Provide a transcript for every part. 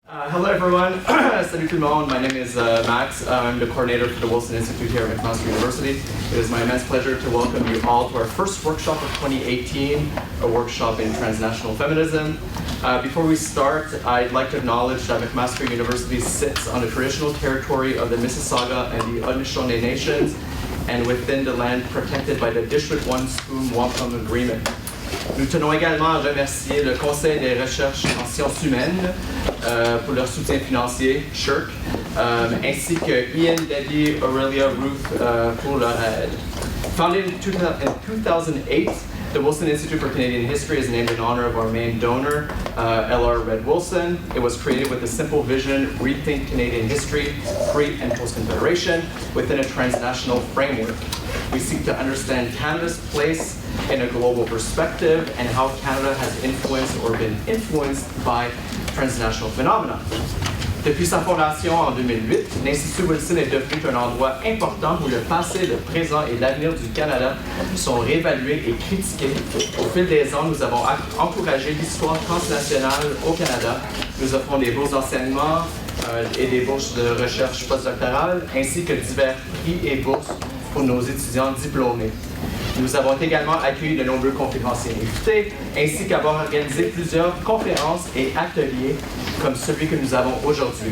Hello everyone, salut tout le monde, my name is Max, I'm the coordinator for the Wilson Institute here at McMaster University. It is my immense pleasure to welcome you all to our first workshop of 2018, a workshop in transnational feminism. Before we start, I'd like to acknowledge that McMaster University sits on the traditional territory of the Mississauga and the Haudenosaunee Nations, and within the land protected by the District 1 Spoon Wampum Agreement. Nous tenons également à remercier le Conseil des recherches en sciences humaines pour leur soutien financier, SHIRC, ainsi que Ian, Debbie, Aurelia, Ruth pour leur aide. Founded in 2008, the Wilson Institute for Canadian History is named in honor of our main donor, L.R. Red Wilson. It was created with a simple vision: rethink Canadian history, pre- and post-Confederation, within a transnational framework. We seek to understand Canada's place in a global perspective and how Canada has influenced or been influenced by transnational phenomena. Depuis sa fondation en 2008, l'Institut Wilson est devenu un endroit important où le passé, le présent et l'avenir du Canada sont réévalués et critiqués. Au fil des ans, nous avons encouragé l'histoire transnationale au Canada. Nous offrons des bourses d'enseignement et des bourses de recherche postdoctorale, ainsi que divers prix et bourses pour nos étudiants diplômés. Nous avons également accueilli de nombreux conférenciers invités, ainsi qu'avoir organisé plusieurs conférences et ateliers comme celui que nous avons aujourd'hui.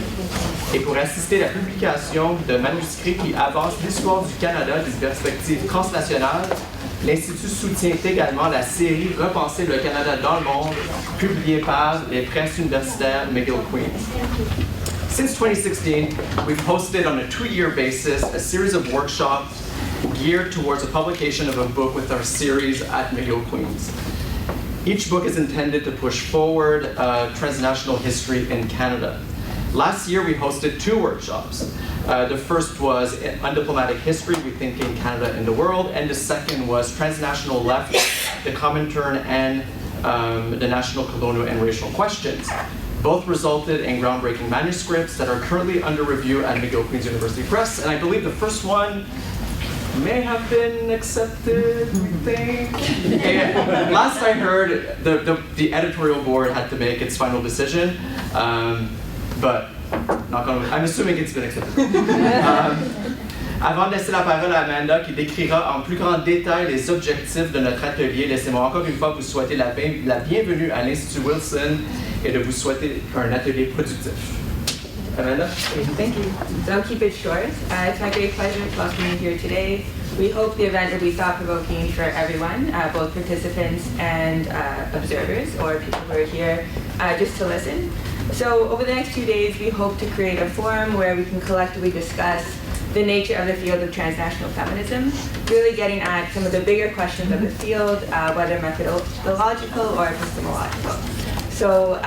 Et pour assister à la publication de manuscrits qui avancent l'histoire du Canada d'une perspective transnationale, l'Institut soutient également la série Repenser le Canada dans le monde, publiée par les presses universitaires McGill Queen's. Since 2016, we've hosted on a 2-year basis a series of workshops geared towards a publication of a book with our series at McGill Queen's. Each book is intended to push forward transnational history in Canada. Last year we hosted 2 workshops. The first was Undiplomatic History, Rethinking Canada in the World, and the second was Transnational Left, the Comintern and the National Colonial and Racial Questions. Both resulted in groundbreaking manuscripts that are currently under review at McGill Queen's University Press, and I believe the first one may have been accepted, we think. And last I heard, the editorial board had to make its final decision, but I'm assuming it's been accepted. Avant de laisser la parole à Amanda, qui décrira en plus grand détail les objectifs de notre atelier, laissez-moi encore une fois vous souhaiter la bienvenue à l'Institut Wilson et de vous souhaiter un atelier productif. Amanda? Thank you. So I'll keep it short. It's my great pleasure to welcome you here today. We hope the event will be thought-provoking for everyone, both participants and observers, or people who are here just to listen. So over the next 2 days, we hope to create a forum where we can collectively discuss the nature of the field of transnational feminism, really getting at some of the bigger questions of the field, whether methodological or epistemological. So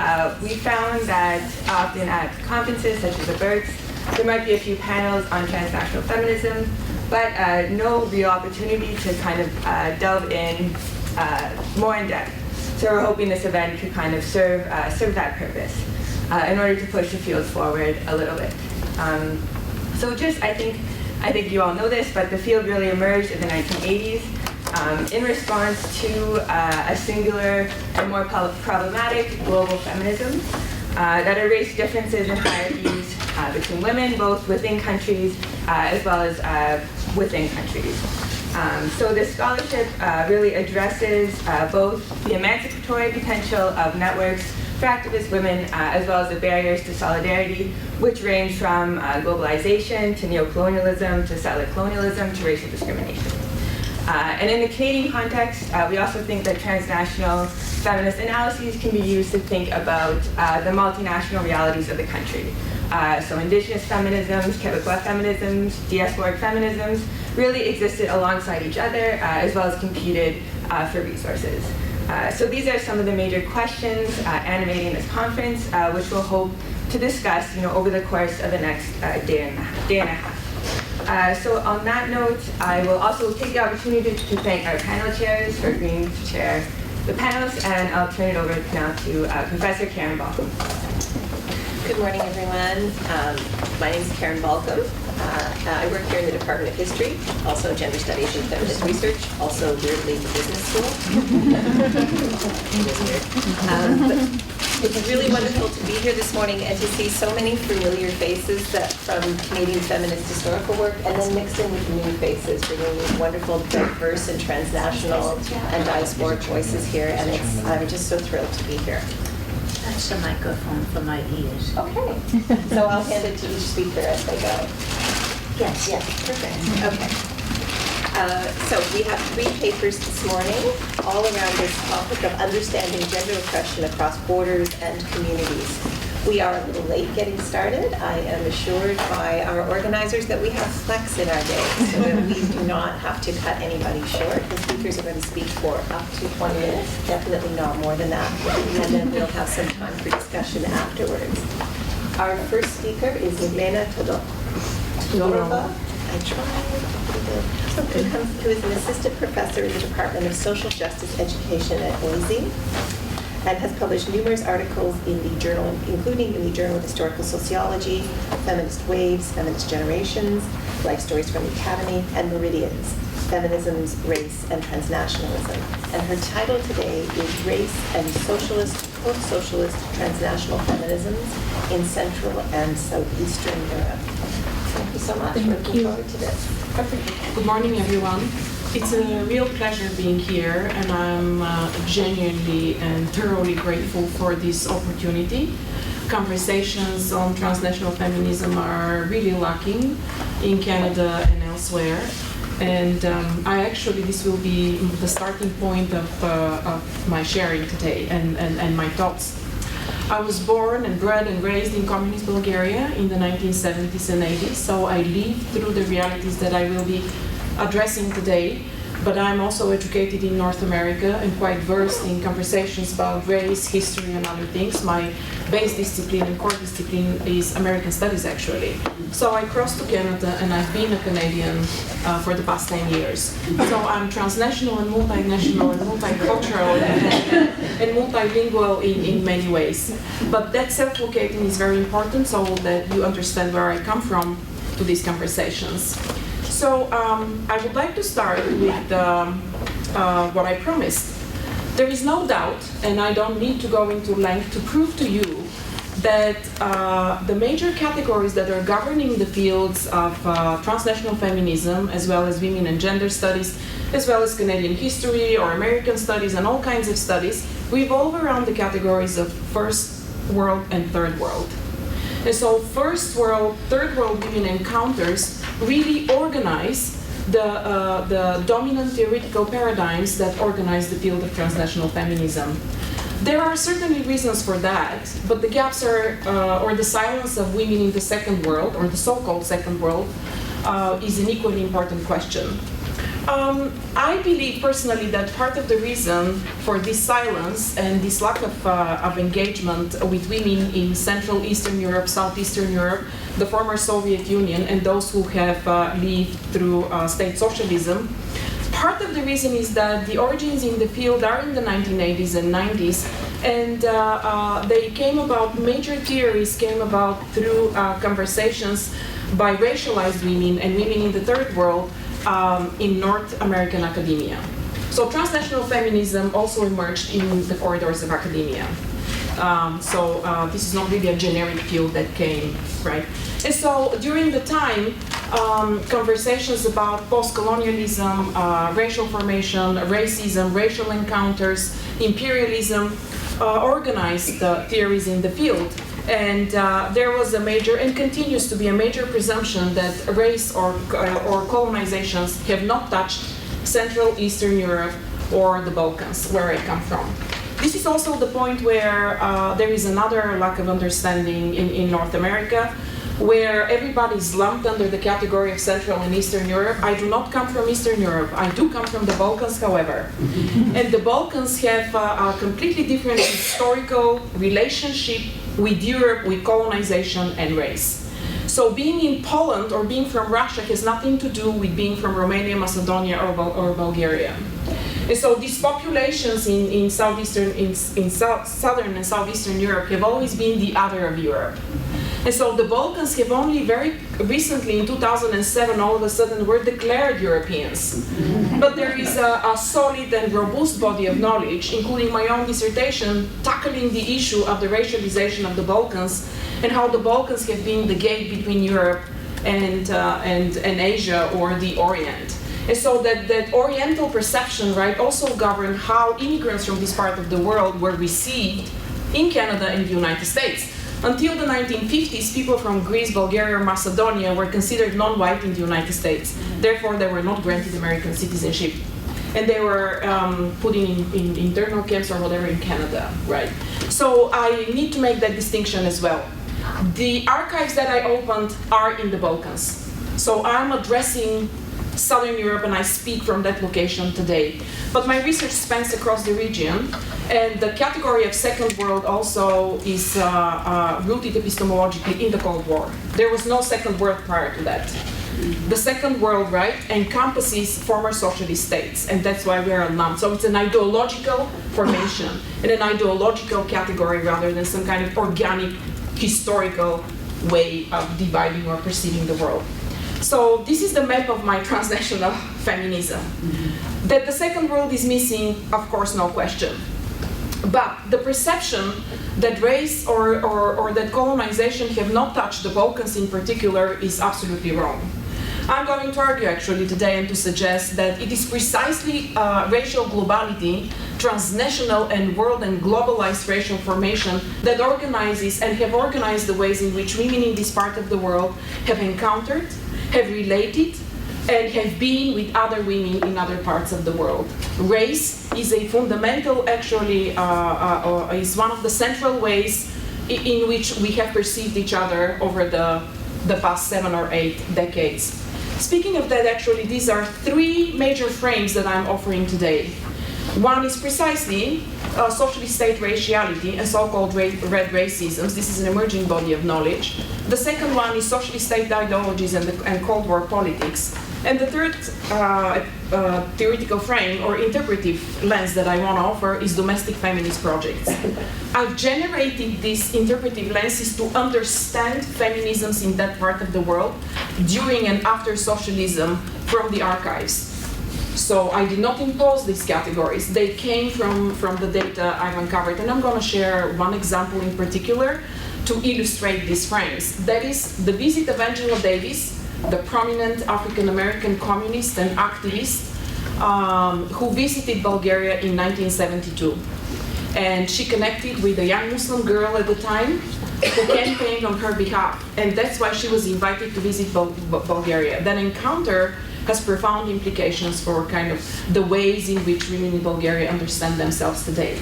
we found that often at conferences such as the Berks, there might be a few panels on transnational feminism, but no real opportunity to kind of delve in more in depth. So we're hoping this event could kind of serve that purpose in order to push the field forward a little bit. So just, I think you all know this, but the field really emerged in the 1980s in response to a singular and more problematic global feminism that erased differences in hierarchies between women, both within countries as well as within countries. So this scholarship really addresses both the emancipatory potential of networks for activist women, as well as the barriers to solidarity, which range from globalization to neocolonialism to settler colonialism to racial discrimination. And in the Canadian context, we also think that transnational feminist analyses can be used to think about the multinational realities of the country. So Indigenous feminisms, Quebecois feminisms, diasporic feminisms really existed alongside each other, as well as competed for resources. So these are some of the major questions animating this conference, which we'll hope to discuss, over the course of the next day and a half. So on that note, I will also take the opportunity to thank our panel chairs for agreeing to chair the panels, and I'll turn it over now to Professor Karen Balcom. Good morning, everyone. My name is Karen Balcom. I work here in the Department of History, also Gender Studies and Feminist Research, also weirdly the business school. It's really wonderful to be here this morning and to see so many familiar faces that from Canadian feminist historical work, and then mixed in with new faces, bringing wonderful, diverse and transnational and diasporic voices here. And I'm just so thrilled to be here. That's the microphone for my ears. Okay. So I'll hand it to each speaker as they go. Yes, yes. Perfect. Okay. So we have 3 papers this morning, all around this topic of understanding gender oppression across borders and communities. We are a little late getting started. I am assured by our organizers that we have flex in our day, so that we do not have to cut anybody short. The speakers are going to speak for up to 20 minutes, definitely not more than that, and then we'll have some time for discussion afterwards. Our first speaker is Milena Todorova. I tried. Who is an assistant professor in the Department of Social Justice Education at OISE, and has published numerous articles in the journal, including in the Journal of Historical Sociology, Feminist Waves, Feminist Generations, Life Stories from the Academy, and Meridians, Feminisms, Race, and Transnationalism. And her title today is Race and Socialist, Post-Socialist, Transnational Feminisms in Central and Southeastern Europe. Thank you so much. We're looking forward to this. Good morning, everyone. It's a real pleasure being here, and I'm genuinely and thoroughly grateful for this opportunity. Conversations on transnational feminism are really lacking in Canada and elsewhere, and this will be the starting point of my sharing today and my thoughts. I was born and bred and raised in communist Bulgaria in the 1970s and 80s, so I lived through the realities that I will be addressing today. But I'm also educated in North America and quite versed in conversations about race, history, and other things. My base discipline and core discipline is American Studies, actually. So I crossed to Canada, and I've been a Canadian for the past 10 years. So I'm transnational and multinational and multicultural and multilingual in many ways. But that self-locating is very important so that you understand where I come from to these conversations. So I would like to start with what I promised. There is no doubt, and I don't need to go into length to prove to you, that the major categories that are governing the fields of transnational feminism, as well as women and gender studies, as well as Canadian history or American studies and all kinds of studies, revolve around the categories of first world and third world. And so first world, third world women encounters really organize the dominant theoretical paradigms that organize the field of transnational feminism. There are certainly reasons for that, but the gaps are, or the silence of women in the second world, or the so-called second world, is an equally important question. I believe personally that part of the reason for this silence and this lack of engagement with women in Central Eastern Europe, Southeastern Europe, the former Soviet Union, and those who have lived through state socialism, part of the reason is that the origins in the field are in the 1980s and 90s, and they came about, major theories came about through conversations by racialized women and women in the third world in North American academia. So transnational feminism also emerged in the corridors of academia. This is not really a generic field that came, right? And so during the time, conversations about post-colonialism, racial formation, racism, racial encounters, imperialism, organized theories in the field. And there was a major, and continues to be a major presumption that race or colonizations have not touched Central Eastern Europe or the Balkans, where I come from. This is also the point where there is another lack of understanding in North America, where everybody is lumped under the category of Central and Eastern Europe. I do not come from Eastern Europe. I do come from the Balkans, however. And the Balkans have a completely different historical relationship with Europe, with colonization and race. So being in Poland or being from Russia has nothing to do with being from Romania, Macedonia, or Bulgaria. And so these populations in southern and southeastern Europe have always been the other of Europe. And so the Balkans have only very recently, in 2007, all of a sudden were declared Europeans. But there is a solid and robust body of knowledge, including my own dissertation, tackling the issue of the racialization of the Balkans and how the Balkans have been the gate between Europe and Asia or the Orient. And so that Oriental perception, right, also governed how immigrants from this part of the world were received in Canada and the United States. Until the 1950s, people from Greece, Bulgaria, or Macedonia were considered non-white in the United States. Therefore, they were not granted American citizenship. And they were put in internal camps or whatever in Canada, right? So I need to make that distinction as well. The archives that I opened are in the Balkans. So I'm addressing Southern Europe and I speak from that location today. But my research spans across the region, and the category of Second World also is rooted epistemologically in the Cold War. There was no Second World prior to that. The Second World, right, encompasses former socialist states, and that's why we are lumped. So it's an ideological formation and an ideological category rather than some kind of organic, historical way of dividing or perceiving the world. So this is the map of my transnational feminism. That the Second World is missing, of course, no question. But the perception that race or that colonization have not touched the Balkans in particular is absolutely wrong. I'm going to argue actually today and to suggest that it is precisely racial globality, transnational and world and globalized racial formation that organizes and have organized the ways in which women in this part of the world have encountered, have related, and have been with other women in other parts of the world. Race is a fundamental, actually, is one of the central ways in which we have perceived each other over the past 7 or 8 decades. Speaking of that, actually, these are 3 major frames that I'm offering today. One is precisely socialist state raciality and so-called red racisms. This is an emerging body of knowledge. The second one is socialist state ideologies and Cold War politics. And the third theoretical frame or interpretive lens that I want to offer is domestic feminist projects. I've generated these interpretive lenses to understand feminisms in that part of the world during and after socialism from the archives. So I did not impose these categories. They came from the data I've uncovered. And I'm going to share one example in particular to illustrate these frames. That is the visit of Angela Davis, the prominent African-American communist and activist who visited Bulgaria in 1972. And she connected with a young Muslim girl at the time who campaigned on her behalf. And that's why she was invited to visit Bulgaria. That encounter has profound implications for kind of the ways in which women in Bulgaria understand themselves today.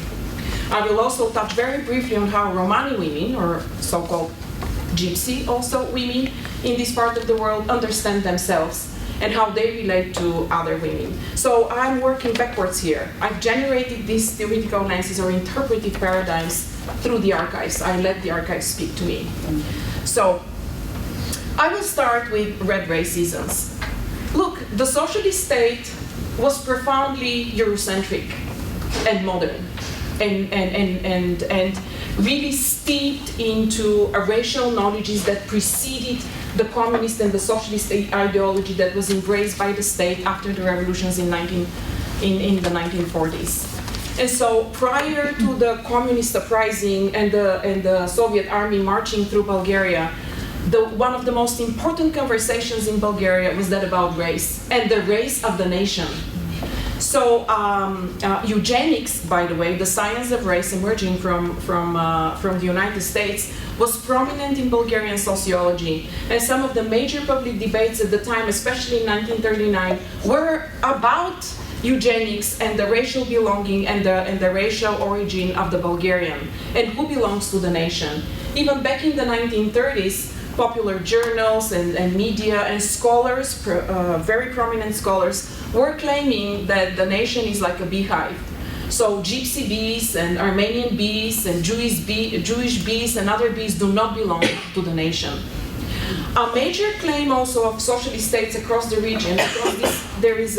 I will also touch very briefly on how Romani women, or so-called Gypsy also women in this part of the world, understand themselves and how they relate to other women. So I'm working backwards here. I've generated these theoretical lenses or interpretive paradigms through the archives. I let the archives speak to me. So I will start with red racisms. Look, the socialist state was profoundly Eurocentric and modern and really steeped into racial knowledges that preceded the communist and the socialist ideology that was embraced by the state after the revolutions in the 1940s. And so prior to the communist uprising and the Soviet army marching through Bulgaria, one of the most important conversations in Bulgaria was that about race and the race of the nation. So eugenics, by the way, the science of race emerging from the United States, was prominent in Bulgarian sociology. And some of the major public debates at the time, especially in 1939, were about eugenics and the racial belonging and the racial origin of the Bulgarian and who belongs to the nation. Even back in the 1930s, popular journals and media and scholars, very prominent scholars, were claiming that the nation is like a beehive. So gypsy bees and Armenian bees and Jewish bees and other bees do not belong to the nation. A major claim also of socialist states across the region, because there is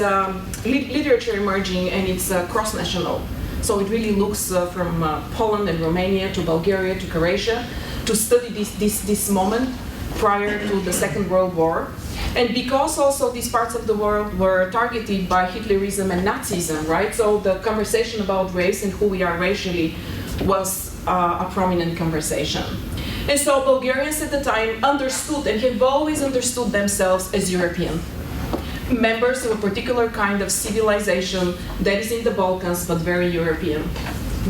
literature emerging and it's cross-national. So it really looks from Poland and Romania to Bulgaria to Croatia. to study this moment prior to the Second World War. And because also these parts of the world were targeted by Hitlerism and Nazism, right? So the conversation about race and who we are racially was a prominent conversation. And so Bulgarians at the time understood and have always understood themselves as European, members of a particular kind of civilization that is in the Balkans, but very European.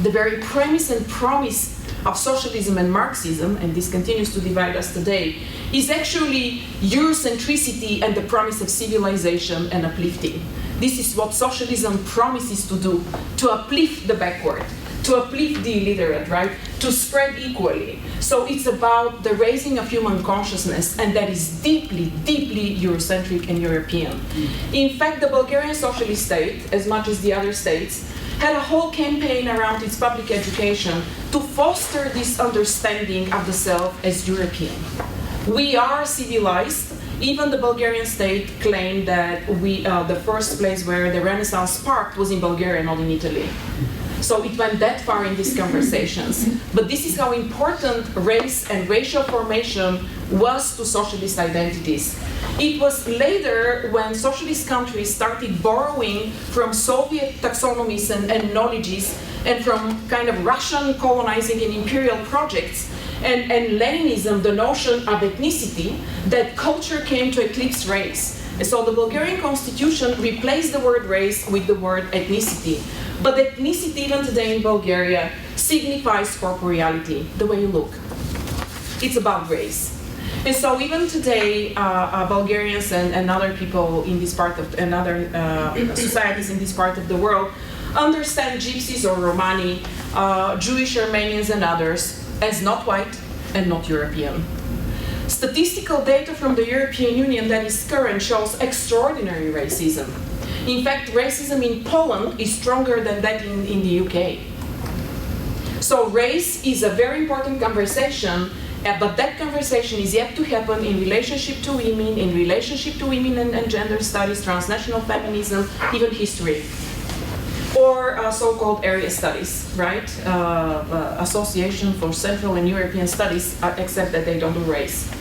The very premise and promise of socialism and Marxism, and this continues to divide us today, is actually Eurocentricity and the promise of civilization and uplifting. This is what socialism promises to do, to uplift the backward, to uplift the illiterate, right? To spread equally. So it's about the raising of human consciousness, and that is deeply, deeply Eurocentric and European. In fact, the Bulgarian socialist state, as much as the other states, had a whole campaign around its public education to foster this understanding of the self as European. We are civilized. Even the Bulgarian state claimed that the first place where the Renaissance sparked was in Bulgaria, not in Italy. So it went that far in these conversations. But this is how important race and racial formation was to socialist identities. It was later when socialist countries started borrowing from Soviet taxonomies and knowledges and from kind of Russian colonizing and imperial projects and Leninism, the notion of ethnicity, that culture came to eclipse race. And so the Bulgarian constitution replaced the word race with the word ethnicity. But ethnicity, even today in Bulgaria, signifies corporeality, the way you look. It's about race. And so even today, Bulgarians and other people in this part of, and other societies in this part of the world, understand Gypsies or Romani, Jewish, Armenians and others as not white and not European. Statistical data from the European Union that is current shows extraordinary racism. In fact, racism in Poland is stronger than that in the UK. So race is a very important conversation, but that conversation is yet to happen in relationship to women and gender studies, transnational feminism, even history. Or so-called area studies, right? Association for Central and European Studies, except that they don't do race.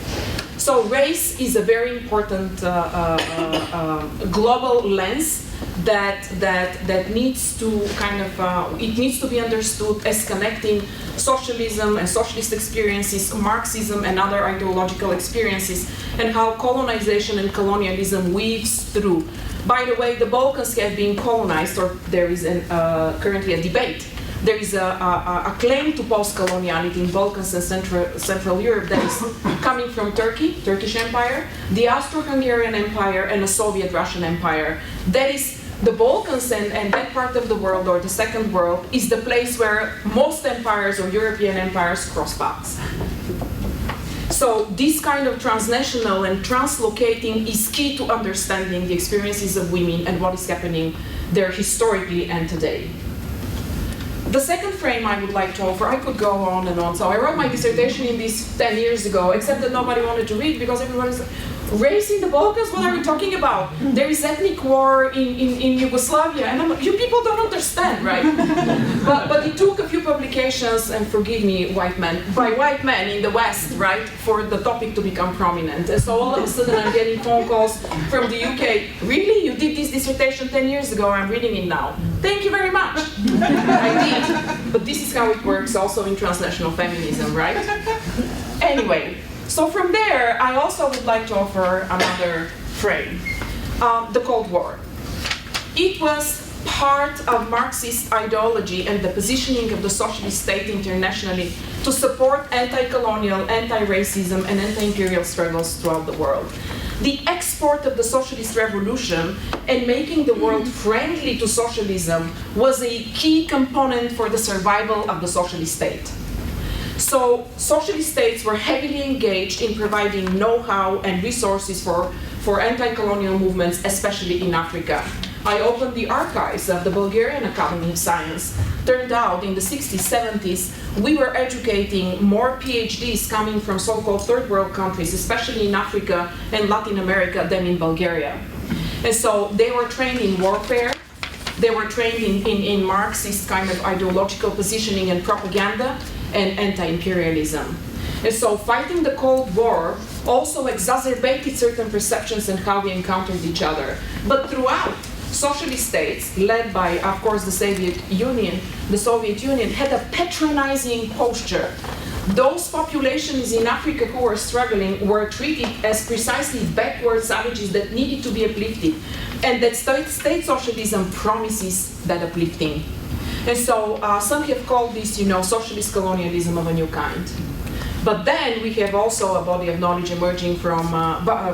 So race is a very important global lens that needs to kind of, it needs to be understood as connecting socialism and socialist experiences, Marxism and other ideological experiences, and how colonization and colonialism weaves through. By the way, the Balkans have been colonized, or there is currently a debate. There is a claim to post-coloniality in Balkans and Central Europe that is coming from Turkey, Turkish Empire, the Austro-Hungarian Empire, and the Soviet Russian Empire. That is the Balkans and that part of the world, or the Second World, is the place where most empires or European empires cross paths. So this kind of transnational and translocating is key to understanding the experiences of women and what is happening there historically and today. The second frame I would like to offer, I could go on and on. So I wrote my dissertation in this 10 years ago, except that nobody wanted to read because everyone is race in the Balkans? What are you talking about? There is ethnic war in Yugoslavia, and you people don't understand, right? but it took a few publications, and forgive me, white men, by white men in the West, right, for the topic to become prominent. And so all of a sudden I'm getting phone calls from the UK. Really? You did this dissertation 10 years ago, I'm reading it now. Thank you very much. I did. But this is how it works also in transnational feminism, right? Anyway. So from there, I also would like to offer another frame, the Cold War. It was part of Marxist ideology and the positioning of the socialist state internationally to support anti-colonial, anti-racism, and anti-imperial struggles throughout the world. The export of the socialist revolution and making the world friendly to socialism was a key component for the survival of the socialist state. So socialist states were heavily engaged in providing know-how and resources for anti-colonial movements, especially in Africa. I opened the archives of the Bulgarian Academy of Science. Turned out in the 60s, 70s, we were educating more PhDs coming from so-called third world countries, especially in Africa and Latin America, than in Bulgaria. And so they were trained in warfare. They were trained in Marxist kind of ideological positioning and propaganda and anti-imperialism. And so fighting the Cold War also exacerbated certain perceptions and how we encountered each other. But throughout, socialist states, led by, of course, the Soviet Union, had a patronizing posture. Those populations in Africa who were struggling were treated as precisely backward savages that needed to be uplifted, and that state socialism promises that uplifting. And so some have called this, socialist colonialism of a new kind. But then we have also a body of knowledge emerging from,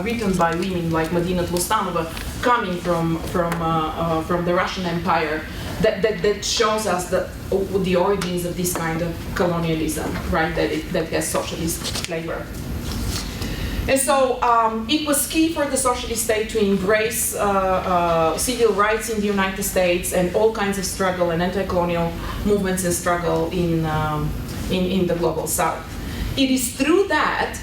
written by women like Madina Tlustanova, coming from the Russian Empire, that shows us the origins of this kind of colonialism, right? That has socialist flavor. And so it was key for the socialist state to embrace civil rights in the United States and all kinds of struggle and anti-colonial movements and struggle in the global South. It is through that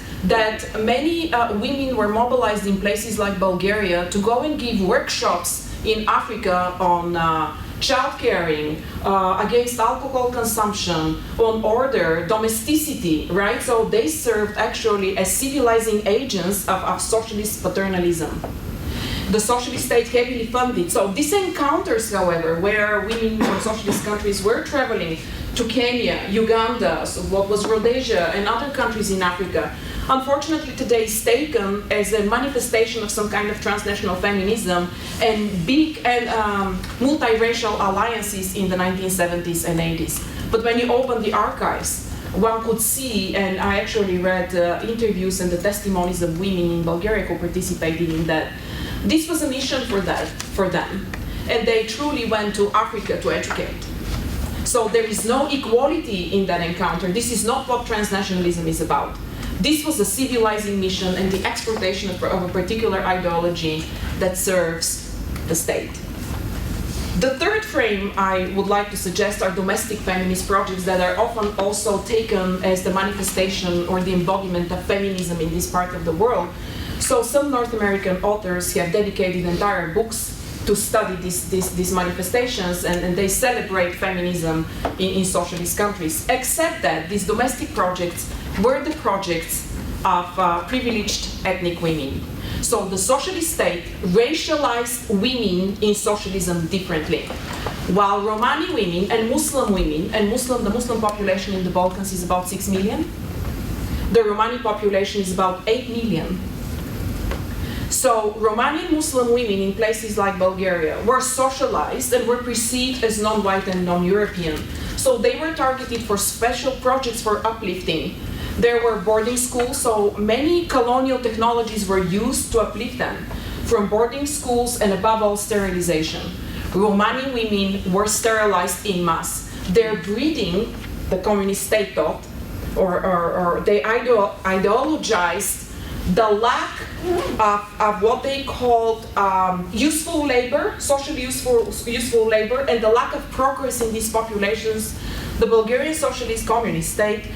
many women were mobilized in places like Bulgaria to go and give workshops in Africa on child caring, against alcohol consumption, on order, domesticity, right? So they served actually as civilizing agents of socialist paternalism. The socialist state heavily funded. So these encounters, however, where women from socialist countries were traveling to Kenya, Uganda, so what was Rhodesia, and other countries in Africa, unfortunately today is taken as a manifestation of some kind of transnational feminism and big and multiracial alliances in the 1970s and 80s. But when you open the archives, one could see, and I actually read interviews and the testimonies of women in Bulgaria who participated in that, this was a mission for them, and they truly went to Africa to educate. So there is no equality in that encounter. This is not what transnationalism is about. This was a civilizing mission and the exploitation of a particular ideology that serves the state. The third frame I would like to suggest are domestic feminist projects that are often also taken as the manifestation or the embodiment of feminism in this part of the world. So some North American authors have dedicated entire books to study these manifestations, and they celebrate feminism in socialist countries, except that these domestic projects were the projects of privileged ethnic women. So the socialist state racialized women in socialism differently. While Romani women and Muslim women, and the Muslim population in the Balkans is about 6 million, the Romani population is about 8 million. So Romani Muslim women in places like Bulgaria were socialized and were perceived as non-white and non-European. So they were targeted for special projects for uplifting. There were boarding schools, so many colonial technologies were used to uplift them, from boarding schools and above all sterilization. Romani women were sterilized en masse. Their breeding, the communist state thought, or they ideologized the lack of what they called useful labor, socially useful labor, and the lack of progress in these populations. The Bulgarian Socialist Communist State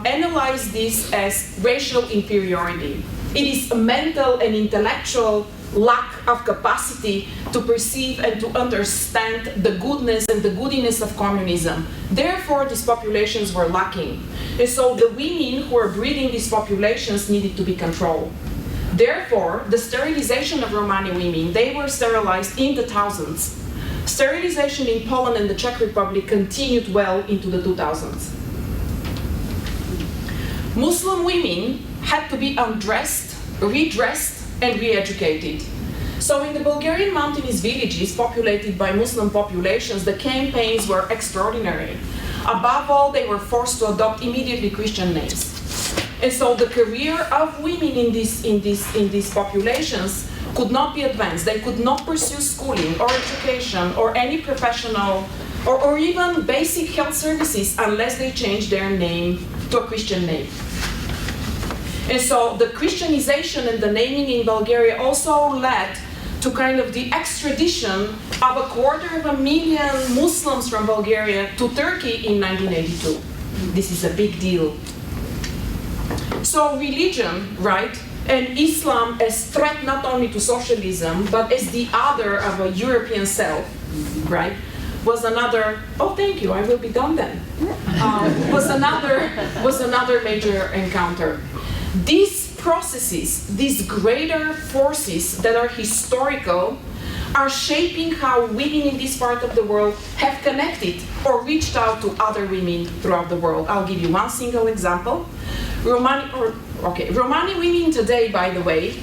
analyzed this as racial inferiority. It is a mental and intellectual lack of capacity to perceive and to understand the goodness and the goodiness of communism. Therefore, these populations were lacking. And so the women who were breeding these populations needed to be controlled. Therefore, the sterilization of Romani women, they were sterilized in the thousands. Sterilization in Poland and the Czech Republic continued well into the 2000s. Muslim women had to be undressed, redressed, and re-educated. So in the Bulgarian mountainous villages populated by Muslim populations, the campaigns were extraordinary. Above all, they were forced to adopt immediately Christian names. And so the career of women in these populations could not be advanced. They could not pursue schooling or education or any professional or even basic health services unless they changed their name to a Christian name. And so the Christianization and the naming in Bulgaria also led to kind of the extradition of 250,000 Muslims from Bulgaria to Turkey in 1982. This is a big deal. So religion, right, and Islam as threat not only to socialism, but as the other of a European self, right, was another. Oh, thank you. I will be done then. Was another major encounter. These processes, these greater forces that are historical, are shaping how women in this part of the world have connected or reached out to other women throughout the world. I'll give you one single example. Romani women today, by the way,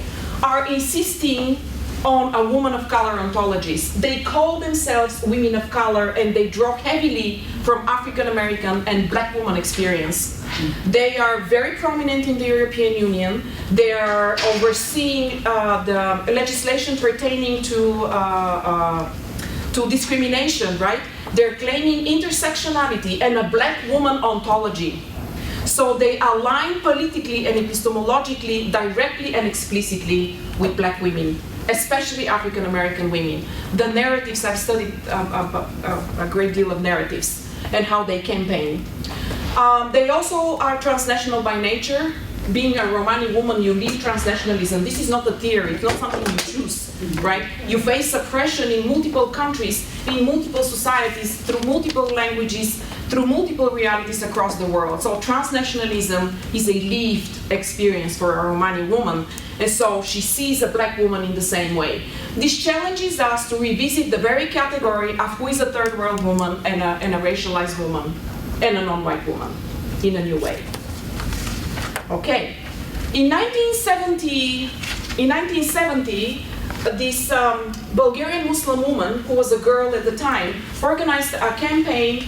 are insisting on a woman of color ontologies. They call themselves women of color, and they draw heavily from African American and black woman experience. They are very prominent in the European Union. They are overseeing the legislation pertaining to discrimination, right? They're claiming intersectionality and a black woman ontology. So they align politically and epistemologically, directly and explicitly with black women, especially African American women. The narratives, I've studied a great deal of narratives and how they campaign. They also are transnational by nature. Being a Romani woman, you lead transnationalism. This is not a theory, it's not something you choose, right? You face oppression in multiple countries, in multiple societies, through multiple languages, through multiple realities across the world. So transnationalism is a lived experience for a Romani woman, and so she sees a black woman in the same way. This challenges us to revisit the very category of who is a third world woman and a racialized woman and a non-white woman in a new way. Okay, in 1970, this Bulgarian Muslim woman, who was a girl at the time, organized a campaign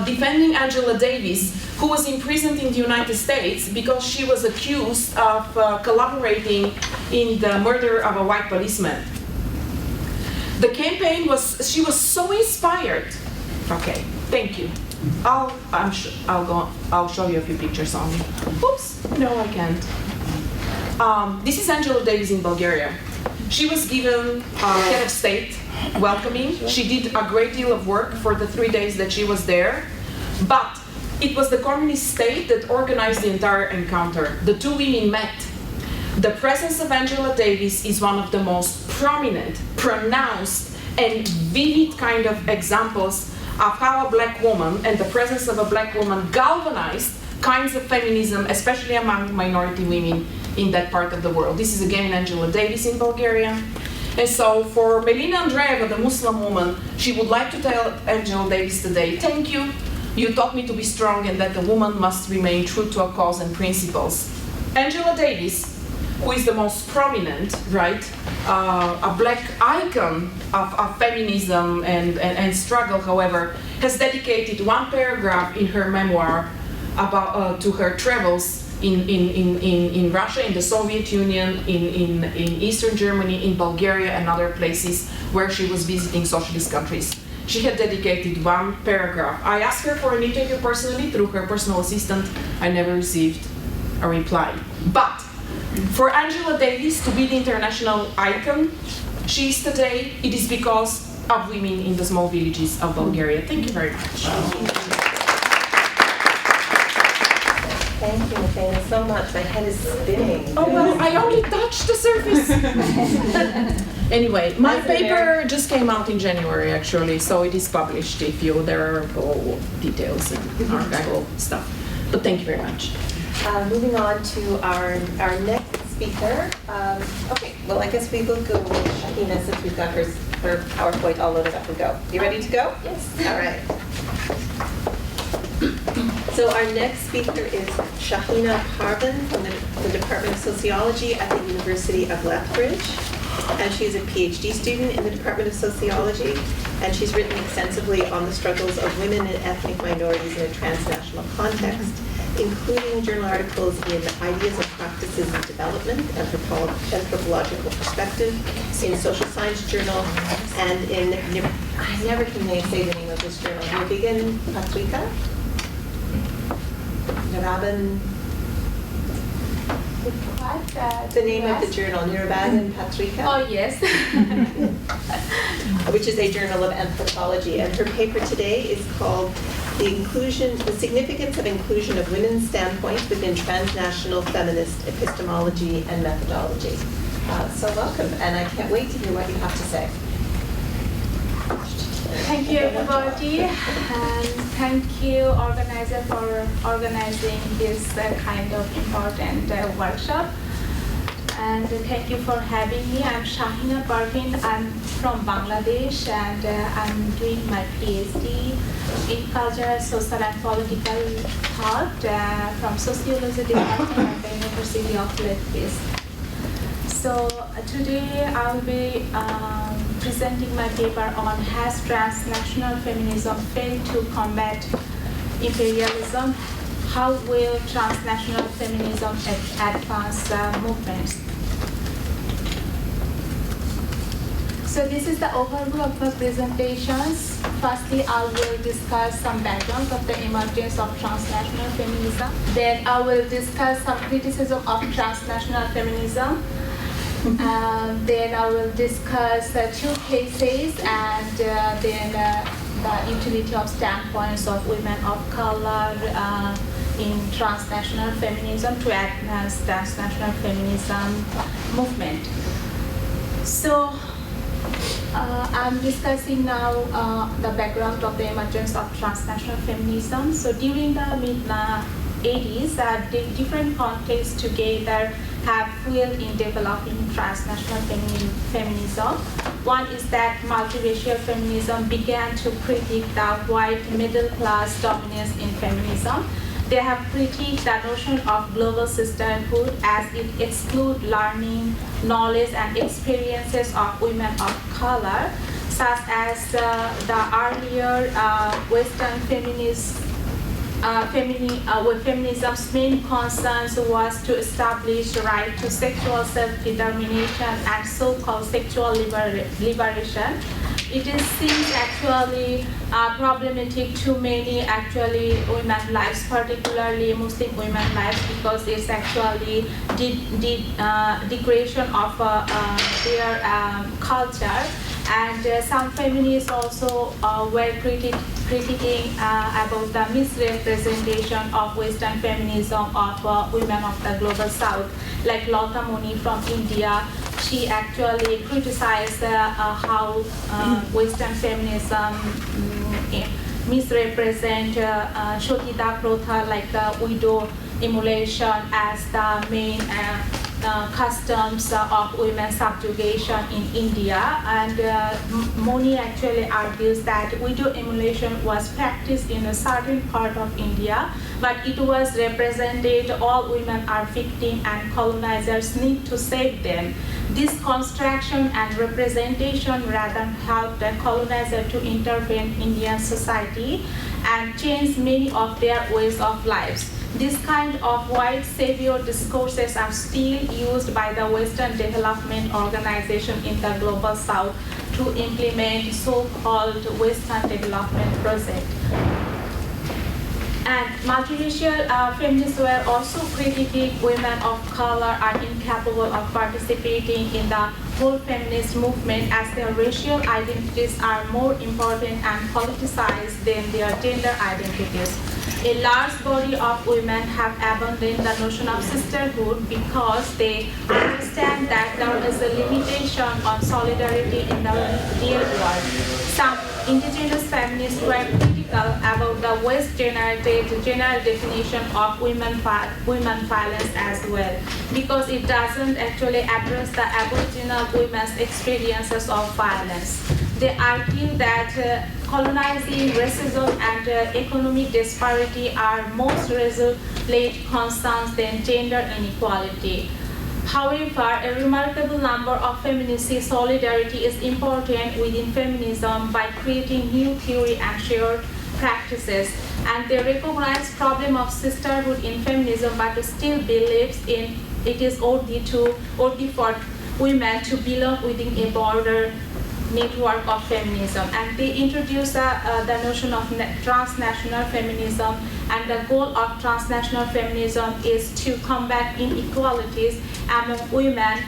defending Angela Davis, who was imprisoned in the United States because she was accused of collaborating in the murder of a white policeman. The campaign she was so inspired. Okay, thank you. I'll show you a few pictures on. Oops, no, I can't. This is Angela Davis in Bulgaria. She was given head of state welcoming. She did a great deal of work for the 3 days that she was there, but it was the communist state that organized the entire encounter. The two women met. The presence of Angela Davis is one of the most prominent, pronounced, and vivid kind of examples of how a black woman and the presence of a black woman galvanized kinds of feminism, especially among minority women in that part of the world. This is again Angela Davis in Bulgaria. And so for Melina Andreeva, the Muslim woman, she would like to tell Angela Davis today, thank you. You taught me to be strong and that the woman must remain true to a cause and principles. Angela Davis, who is the most prominent, right, a black icon of feminism and struggle, however, has dedicated one paragraph in her memoir about to her travels in Russia, in the Soviet Union, in Eastern Germany, in Bulgaria, and other places where she was visiting socialist countries. She had dedicated one paragraph. I asked her for an interview personally through her personal assistant. I never received a reply. But for Angela Davis to be the international icon she is today, it is because of women in the small villages of Bulgaria. Thank you very much. Thank you, Nathaniel, so much. My head is spinning. Oh, well, I only touched the surface. Anyway, my paper just came out in January, actually, so it is published there are all details and archival stuff. But thank you very much. Moving on to our next speaker. Okay, well, I guess we will go with Shahina since we've got her PowerPoint all loaded up and go. You ready to go? Yes. All right. So our next speaker is Shahina Parvin from the Department of Sociology at the University of Lethbridge. And she's a PhD student in the Department of Sociology. And she's written extensively on the struggles of women and ethnic minorities in a transnational context, including journal articles in Ideas and Practices in Development, Anthropological Perspective, in Social Science Journal, and in, I never can say the name of this journal, Nirvigan Patrika? Niraban, the name of the journal, Niraban Patrika? Oh, yes. Which is a journal of anthropology. And her paper today is called The Significance of Inclusion of Women's Standpoints Within Transnational Feminist Epistemology and Methodology. So welcome, and I can't wait to hear what you have to say. Thank you, everybody, and thank you, organizer, for organizing this kind of important workshop. And thank you for having me. I'm Shahina Parvin. I'm from Bangladesh, and I'm doing my PhD in culture, social, and political thought from Sociology department at the University of Leipzig. So today I'll be presenting my paper on Has Transnational Feminism Failed to Combat Imperialism? How will transnational feminism advance movements? So this is the overview of the presentations. Firstly, I will discuss some background of the emergence of transnational feminism. Then I will discuss some criticism of transnational feminism. Then I will discuss two cases, and then the utility of standpoints of women of color in transnational feminism to advance transnational feminism movement. So I'm discussing now the background of the emergence of transnational feminism. So during the mid-80s, different contexts together have fueled in developing transnational feminism. One is that multiracial feminism began to critique the white middle class dominance in feminism. They have critiqued the notion of global sisterhood as it excludes learning, knowledge, and experiences of women of color, such as the earlier Western feminism's main concerns was to establish the right to sexual self-determination and so-called sexual liberation. It is seen actually problematic to many women's lives, particularly Muslim women's lives, because it's actually degradation of their culture. And some feminists also were critiquing about the misrepresentation of Western feminism of women of the global South, like Lata Moni from India. She actually criticized how Western feminism misrepresent Shotita Protha, like the widow emulation, as the main customs of women's subjugation in India. And Moni actually argues that widow emulation was practiced in a certain part of India, but it was represented all women are victims and colonizers need to save them. This construction and representation rather helped the colonizer to intervene in Indian society and change many of their ways of lives. This kind of white savior discourses are still used by the Western Development Organization in the Global South to implement so-called Western Development Project. And multiracial feminists were also critiquing women of color are incapable of participating in the whole feminist movement as their racial identities are more important and politicized than their gender identities. A large body of women have abandoned the notion of sisterhood because they understand that there is a limitation on solidarity in the real world. Some indigenous feminists were critical about the West-generated general definition of women violence as well, because it doesn't actually address the Aboriginal women's experiences of violence. They argue that colonizing, racism, and economic disparity are most resolute concerns than gender inequality. However, a remarkable number of feminists see solidarity is important within feminism by creating new theory and shared practices, and they recognize problem of sisterhood in feminism, but still believes in it is only for women to belong within a broader network of feminism. And they introduce the notion of transnational feminism, and the goal of transnational feminism is to combat inequalities among women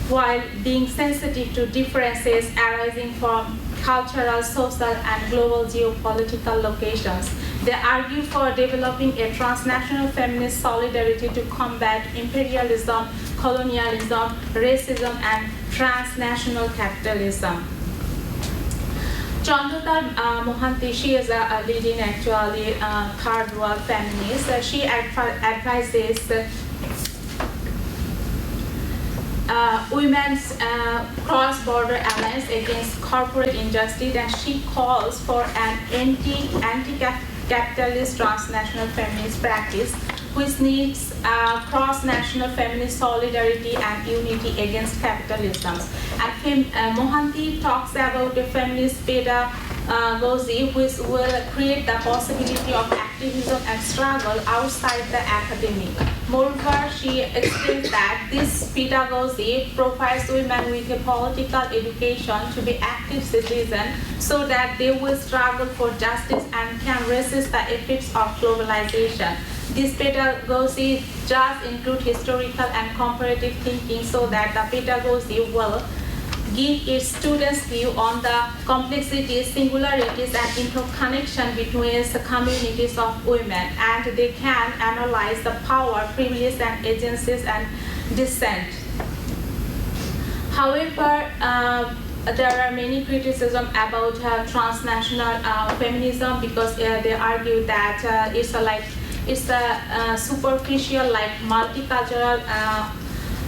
while being sensitive to differences arising from cultural, social, and global geopolitical locations. They argue for developing a transnational feminist solidarity to combat imperialism, colonialism, racism, and transnational capitalism. Chandra Mohanty, she is a leading actually third world feminist. She advises women's cross-border alliance against corporate injustice, and she calls for an anti-capitalist transnational feminist practice which needs cross-national feminist solidarity and unity against capitalism. And Mohanty talks about the feminist pedagogy which will create the possibility of activism and struggle outside the academic. Moreover, she explains that this pedagogy provides women with a political education to be active citizens so that they will struggle for justice and can resist the effects of globalization. This pedagogy does include historical and comparative thinking so that the pedagogy will give its students view on the complexities, singularities, and interconnection between the communities of women, and they can analyze the power, privilege, and agencies and dissent. However, there are many criticisms about transnational feminism because they argue that it's a superficial, like multicultural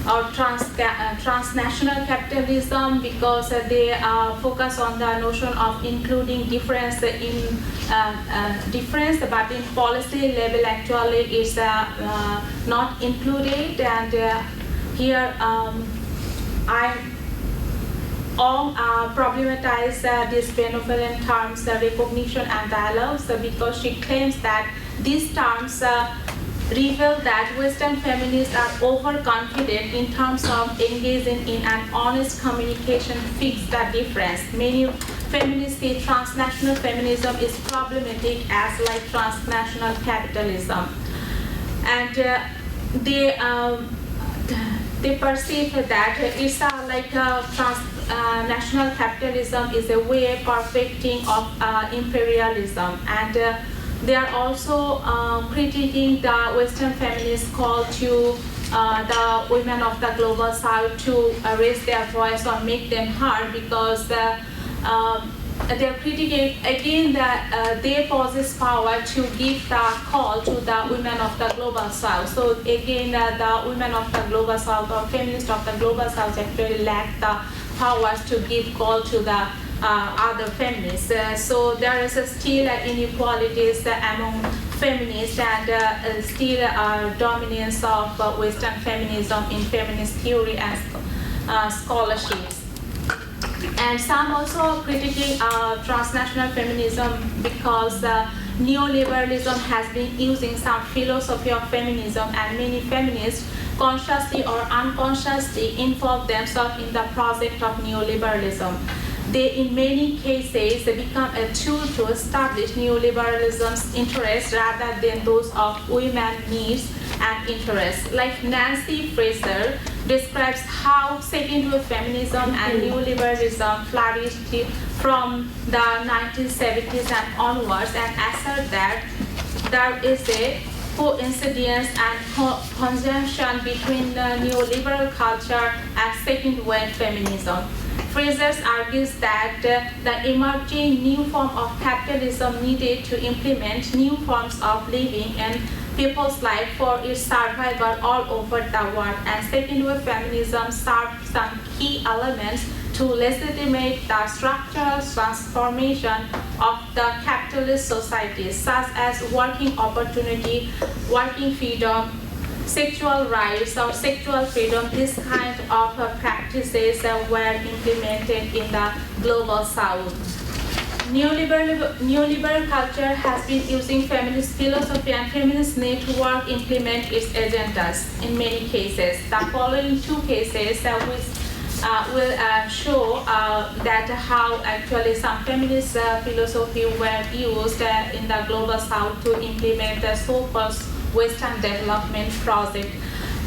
or transnational capitalism, because they focus on the notion of including difference in difference, but in policy level actually is not included. And here I all problematize these benevolent terms, recognition and dialogues, because she claims that these terms reveal that Western feminists are overconfident in terms of engaging in an honest communication fix the difference. Many feminists say transnational feminism is problematic as like transnational capitalism, and they perceive that it's like transnational capitalism is a way perfecting of imperialism, and they are also critiquing the Western feminist call to the women of the global south to raise their voice or make them heard, because they're critiquing again that they possess power to give the call to the women of the global south. So again, the women of the global south or feminists of the global south actually lack the powers to give call to the other feminists. So there is still inequalities among feminists, and still dominance of Western feminism in feminist theory and scholarships. And some also critiquing transnational feminism because neoliberalism has been using some philosophy of feminism, and many feminists consciously or unconsciously involve themselves in the project of neoliberalism. They, in many cases, they become a tool to establish neoliberalism's interests rather than those of women's needs and interests. Like Nancy Fraser describes how second-wave feminism and neoliberalism flourished from the 1970s and onwards, and assert that there is a coincidence and conjunction between the neoliberal culture and second-wave feminism. Fraser argues that the emerging new form of capitalism needed to implement new forms of living and people's life for its survival all over the world, and second-wave feminism served some key elements to legitimate the structural transformation of the capitalist societies, such as working opportunity, working freedom, sexual rights or sexual freedom. This kind of practices were implemented in the global south. Neoliberal culture has been using feminist philosophy and feminist network implement its agendas in many cases. The following two cases which will show that how actually some feminist philosophy were used in the global south to implement the so-called Western development project.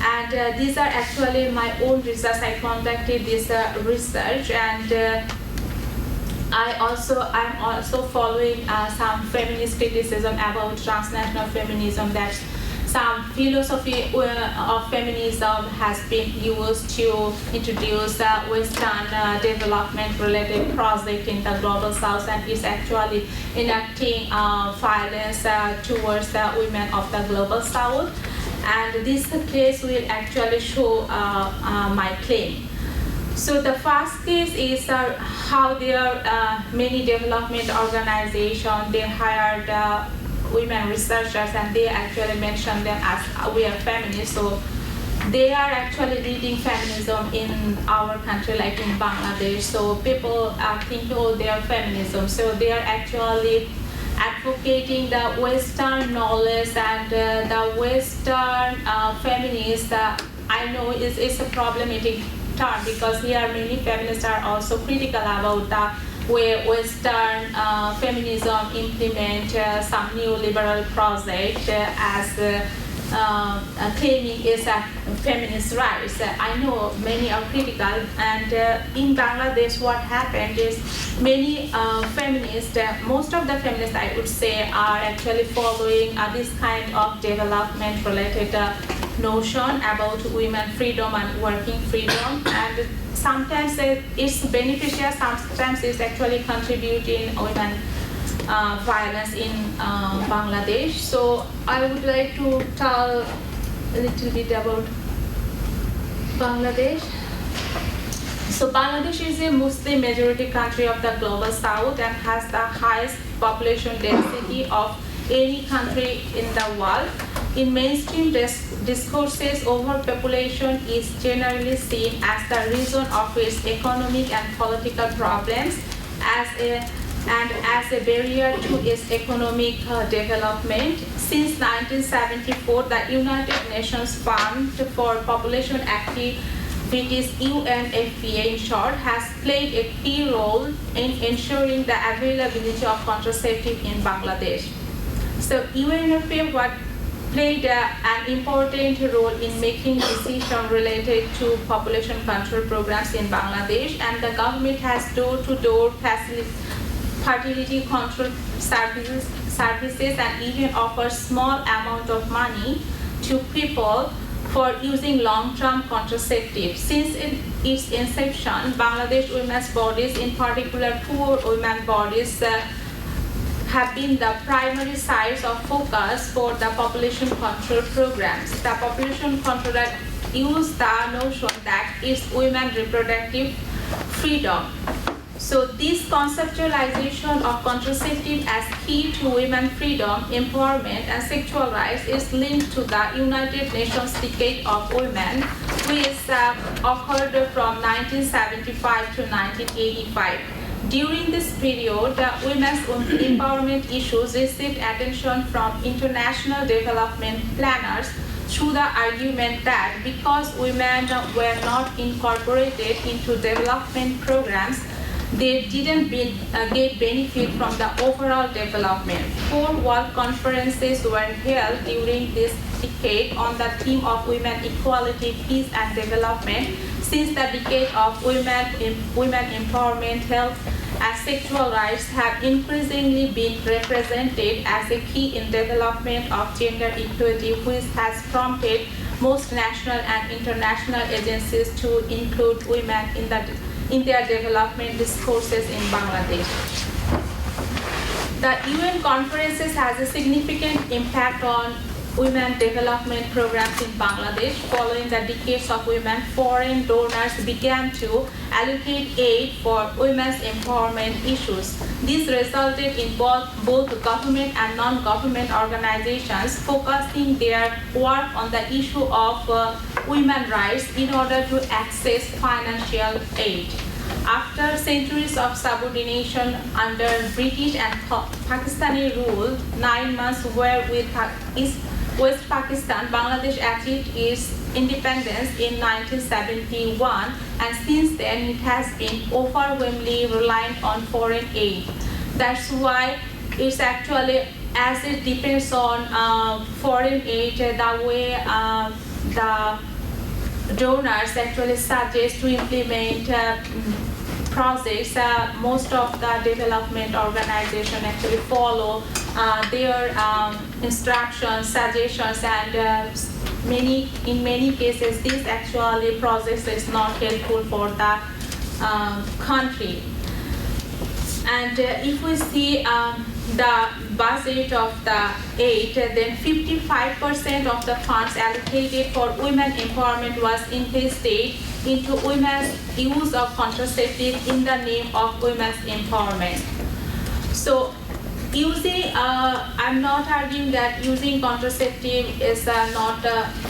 And these are actually my own research. I conducted this research, and I'm also following some feminist criticism about transnational feminism, that some philosophy of feminism has been used to introduce Western development-related project in the global South, and is actually enacting violence towards the women of the global South. And this case will actually show my claim. So the first case is how there are many development organizations, they hired women researchers, and they actually mention them as we are feminists. So they are actually leading feminism in our country, like in Bangladesh. So people are thinking, oh, they are feminism. So they are actually advocating the Western knowledge and the Western feminists. I know it's a problematic term, because here many feminists are also critical about the way Western feminism implement some neoliberal project as claiming is a feminist rights. I know many are critical, and in Bangladesh what happened is many feminists, most of the feminists I would say, are actually following this kind of development related notion about women freedom and working freedom, and sometimes it's beneficial, sometimes it's actually contributing women violence in Bangladesh. So I would like to tell a little bit about Bangladesh. So Bangladesh is a Muslim majority country of the global South and has the highest population density of any country in the world. In mainstream discourses, overpopulation is generally seen as the reason of its economic and political problems as a barrier to its economic development. Since 1974, the United Nations Fund for Population Activities, UNFPA in short, has played a key role in ensuring the availability of contraceptives in Bangladesh. So UNFPA played an important role in making decisions related to population control programs in Bangladesh, and the government has door-to-door fertility control services and even offers small amount of money to people for using long-term contraceptives. Since its inception, Bangladesh women's bodies, in particular poor women bodies, have been the primary sites of focus for the population control programs. The population control use the notion that it's women's reproductive freedom. So this conceptualization of contraceptive as key to women's freedom, empowerment, and sexual rights is linked to the United Nations Decade of Women, which occurred from 1975 to 1985. During this period, women's empowerment issues received attention from international development planners through the argument that because women were not incorporated into development programs, they didn't get benefit from the overall development. 4 world conferences were held during this decade on the theme of women equality, peace, and development. Since the decade of women empowerment, health, and sexual rights have increasingly been represented as a key in development of gender equity, which has prompted most national and international agencies to include women in their development discourses in Bangladesh. The UN conferences has a significant impact on women development programs in Bangladesh. Following the decades of women, foreign donors began to allocate aid for women's empowerment issues. This resulted in both government and non-government organizations focusing their work on the issue of women's rights in order to access financial aid. After centuries of subordination under British and Pakistani rule, 9 months were with West Pakistan, Bangladesh achieved its independence in 1971, and since then it has been overwhelmingly reliant on foreign aid. That's why it's actually, as it depends on foreign aid, the way the donors actually suggest to implement projects, most of the development organizations actually follow their instructions, suggestions, and in many cases, this actually process is not helpful for the country. And if we see the budget of the aid, then 55% of the funds allocated for women empowerment was invested into women's use of contraceptive in the name of women's empowerment. So I'm not arguing that using contraceptive is not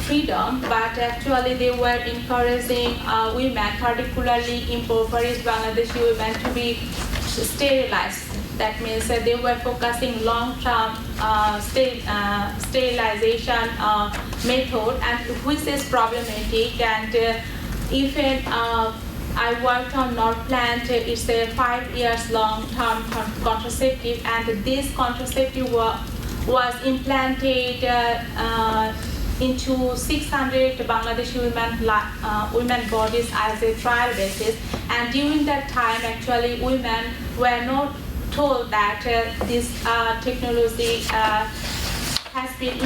freedom, but actually they were encouraging women, particularly impoverished Bangladeshi women, to be sterilized. That means that they were focusing long-term sterilization method, and which is problematic. And even I worked on Norplant. It's a 5 years long-term contraceptive, and this contraceptive was implanted into 600 Bangladeshi women bodies as a trial basis. And during that time, actually, women were not told that this technology has been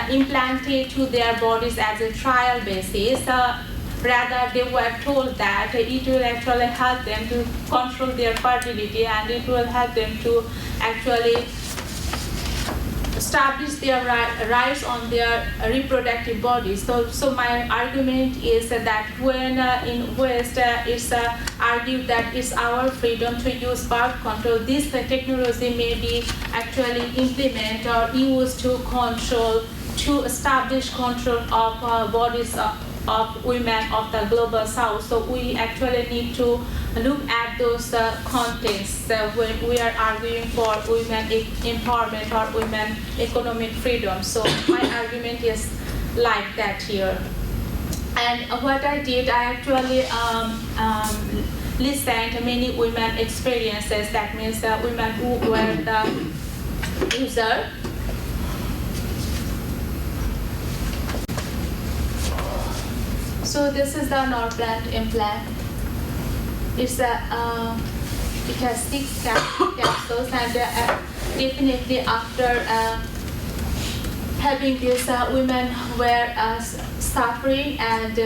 implanted to their bodies as a trial basis. Rather, they were told that it will actually help them to control their fertility, and it will help them to actually establish their rights on their reproductive bodies. So my argument is that when in West it's argued that it's our freedom to use birth control, this technology may be actually implemented or used to control, to establish control of bodies of women of the global south. So we actually need to look at those contexts when we are arguing for women empowerment or women economic freedom. So my argument is like that here. And what I did, I actually listened to many women experiences. That means women who were the user. So this is the Norplant implant. It has 6 capsules, and definitely after having this, women were suffering, and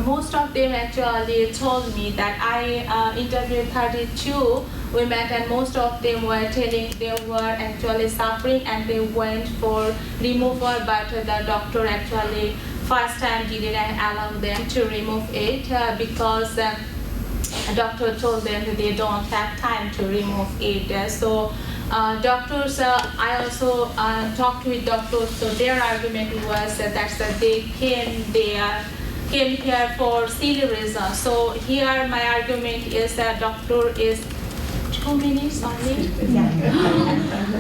most of them actually told me that I interviewed 32 women, and most of them were telling they were actually suffering, and they went for removal, but the doctor actually first time didn't allow them to remove it because the doctor told them that they don't have time to remove it. So doctors, I also talked with doctors, so their argument was that they came here for silly reasons. So here my argument is that doctor is 2 minutes only?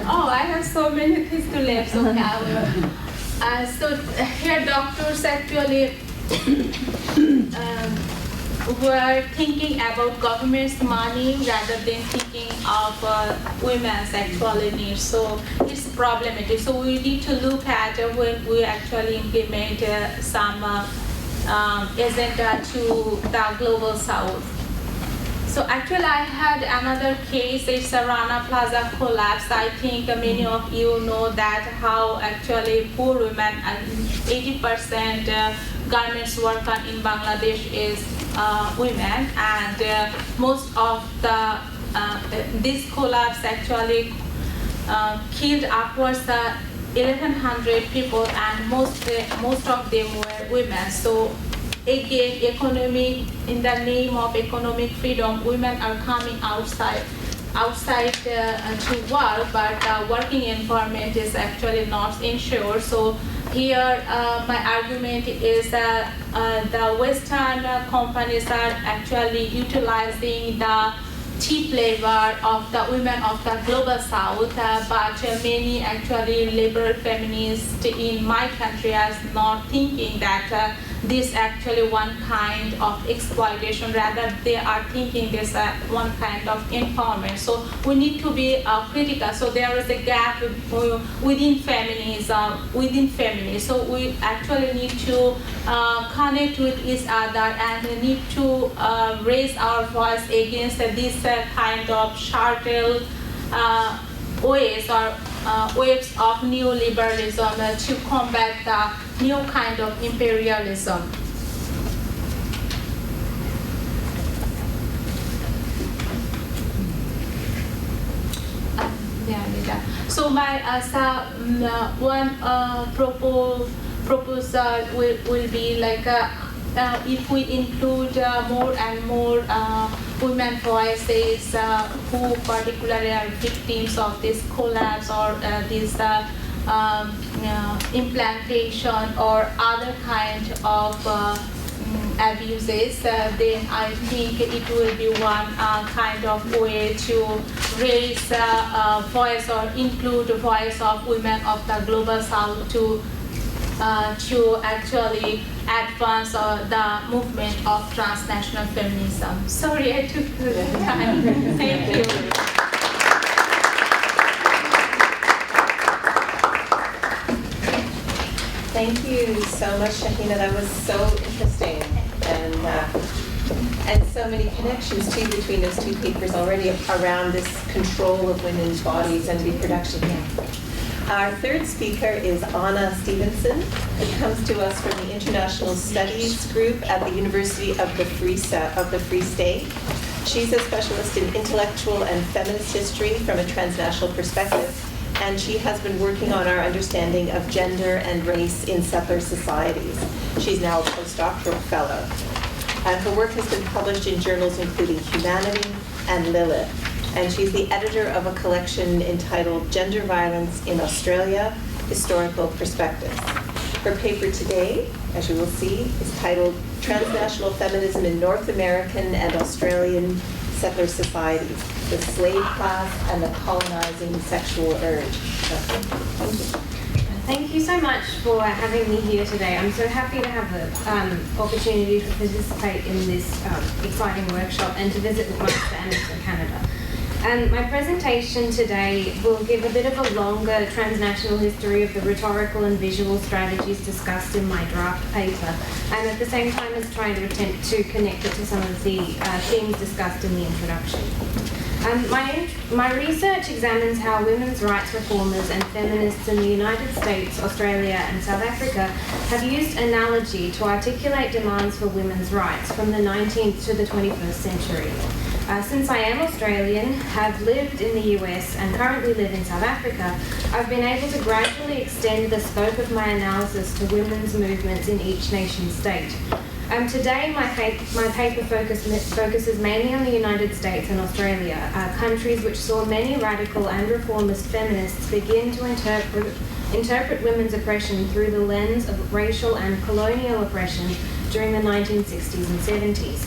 Oh, I have so many things to left, so I will. So here doctors actually were thinking about government's money rather than thinking of women's actual needs. So it's problematic. So we need to look at when we actually implement some agenda to the global south. So actually I had another case, it's a Rana Plaza collapse. I think many of you know that how actually poor women, and 80% garments worker in Bangladesh is women, and most of the this collapse actually killed upwards 1,100 people, and most of them were women. So again, in the name of economic freedom, women are coming outside to work, but working environment is actually not ensured. So here, my argument is that the Western companies are actually utilizing the cheap labor of the women of the global south, but many actually liberal feminists in my country are not thinking that this actually one kind of exploitation, rather they are thinking this one kind of empowerment. So we need to be critical. So there is a gap within feminism. So we actually need to connect with each other and need to raise our voice against this kind of shuttle ways or waves of neoliberalism to combat the new kind of imperialism. So my one proposal will be like if we include more and more women voices who particularly are victims of this collapse or this implantation or other kind of abuses, then I think it will be one kind of way to raise voice or include the voice of women of the global south to actually advance the movement of transnational feminism. Sorry, I took the time. Thank you. Thank you so much, Shahina. That was so interesting, and so many connections too between those two papers already around this control of women's bodies and reproduction. Our third speaker is Anna Stevenson, who comes to us from the International Studies Group at the University of the Free State. She's a specialist in intellectual and feminist history from a transnational perspective, and she has been working on our understanding of gender and race in settler societies. She's now a postdoctoral fellow. Her work has been published in journals including Humanity and Lilith, and she's the editor of a collection entitled Gender Violence in Australia, Historical Perspectives. Her paper today, as you will see, is titled Transnational Feminism in North American and Australian Settler Societies, the Slave Class and the Colonizing Sexual Urge. Thank you. Thank you so much for having me here today. I'm so happy to have the opportunity to participate in this exciting workshop and to visit with my family in Canada. My presentation today will give a bit of a longer transnational history of the rhetorical and visual strategies discussed in my draft paper, and at the same time as trying to attempt to connect it to some of the themes discussed in the introduction. My research examines how women's rights reformers and feminists in the United States, Australia and South Africa have used analogy to articulate demands for women's rights from the 19th to the 21st century. Since I am Australian, have lived in the US and currently live in South Africa, I've been able to gradually extend the scope of my analysis to women's movements in each nation state. Today, my paper focuses mainly on the United States and Australia, countries which saw many radical and reformist feminists begin to interpret women's oppression through the lens of racial and colonial oppression during the 1960s and 70s.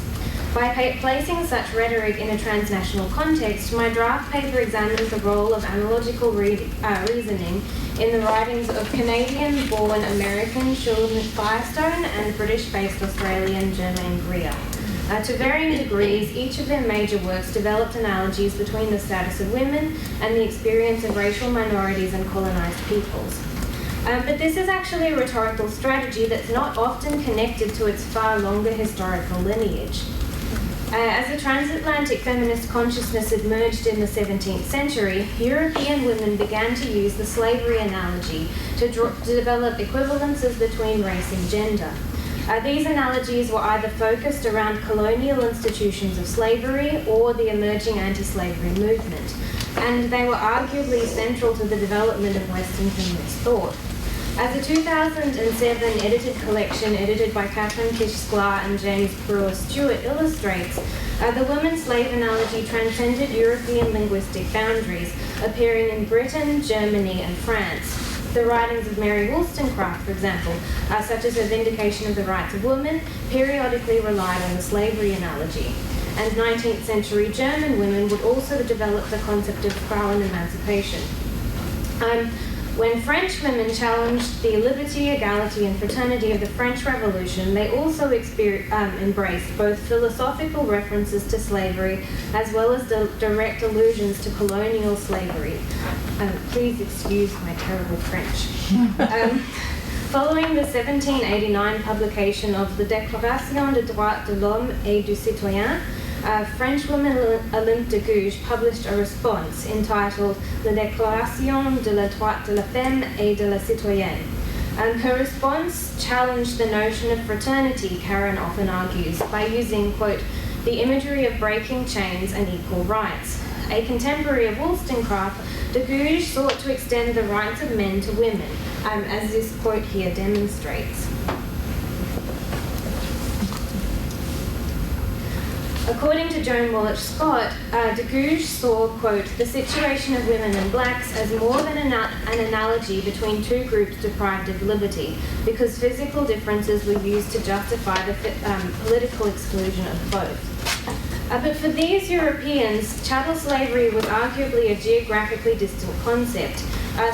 By placing such rhetoric in a transnational context, my draft paper examines the role of analogical reasoning in the writings of Canadian-born American Shirley Firestone and British-based Australian Germaine Greer. To varying degrees, each of their major works developed analogies between the status of women and the experience of racial minorities and colonised peoples. But this is actually a rhetorical strategy that's not often connected to its far longer historical lineage. As the transatlantic feminist consciousness emerged in the 17th century, European women began to use the slavery analogy to develop equivalences between race and gender. These analogies were either focused around colonial institutions of slavery or the emerging anti-slavery movement, and they were arguably central to the development of Western feminist thought. As a 2007 edited collection edited by Catherine Kish-Sklar and James Brewer-Stewart illustrates, the women's slave analogy transcended European linguistic boundaries, appearing in Britain, Germany, and France. The writings of Mary Wollstonecraft, for example, such as her Vindication of the Rights of Women, periodically relied on the slavery analogy. And 19th century German women would also develop the concept of Frauen emancipation. When French women challenged the liberty, equality, and fraternity of the French Revolution, they also embraced both philosophical references to slavery as well as direct allusions to colonial slavery. Please excuse my terrible French. Following the 1789 publication of the Déclaration des droits de l'homme et du citoyen, French woman Olympe de Gouges published a response entitled La Déclaration de la droit de la femme et de la citoyenne. Her response challenged the notion of fraternity, Karen often argues, by using, quote, the imagery of breaking chains and equal rights. A contemporary of Wollstonecraft, de Gouges sought to extend the rights of men to women, as this quote here demonstrates. According to Joan Wallich Scott, de Gouges saw, quote, the situation of women and blacks as more than an analogy between two groups deprived of liberty, because physical differences were used to justify the political exclusion of both. But for these Europeans, chattel slavery was arguably a geographically distant concept.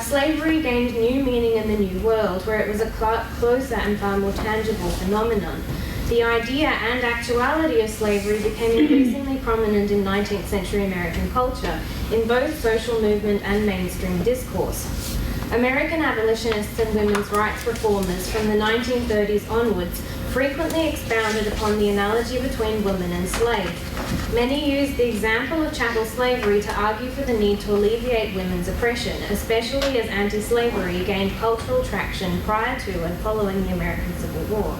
Slavery gained new meaning in the New World, where it was a closer and far more tangible phenomenon. The idea and actuality of slavery became increasingly prominent in 19th century American culture, in both social movement and mainstream discourse. American abolitionists and women's rights reformers from the 1930s onwards frequently expounded upon the analogy between woman and slave. Many used the example of chattel slavery to argue for the need to alleviate women's oppression, especially as anti-slavery gained cultural traction prior to and following the American Civil War.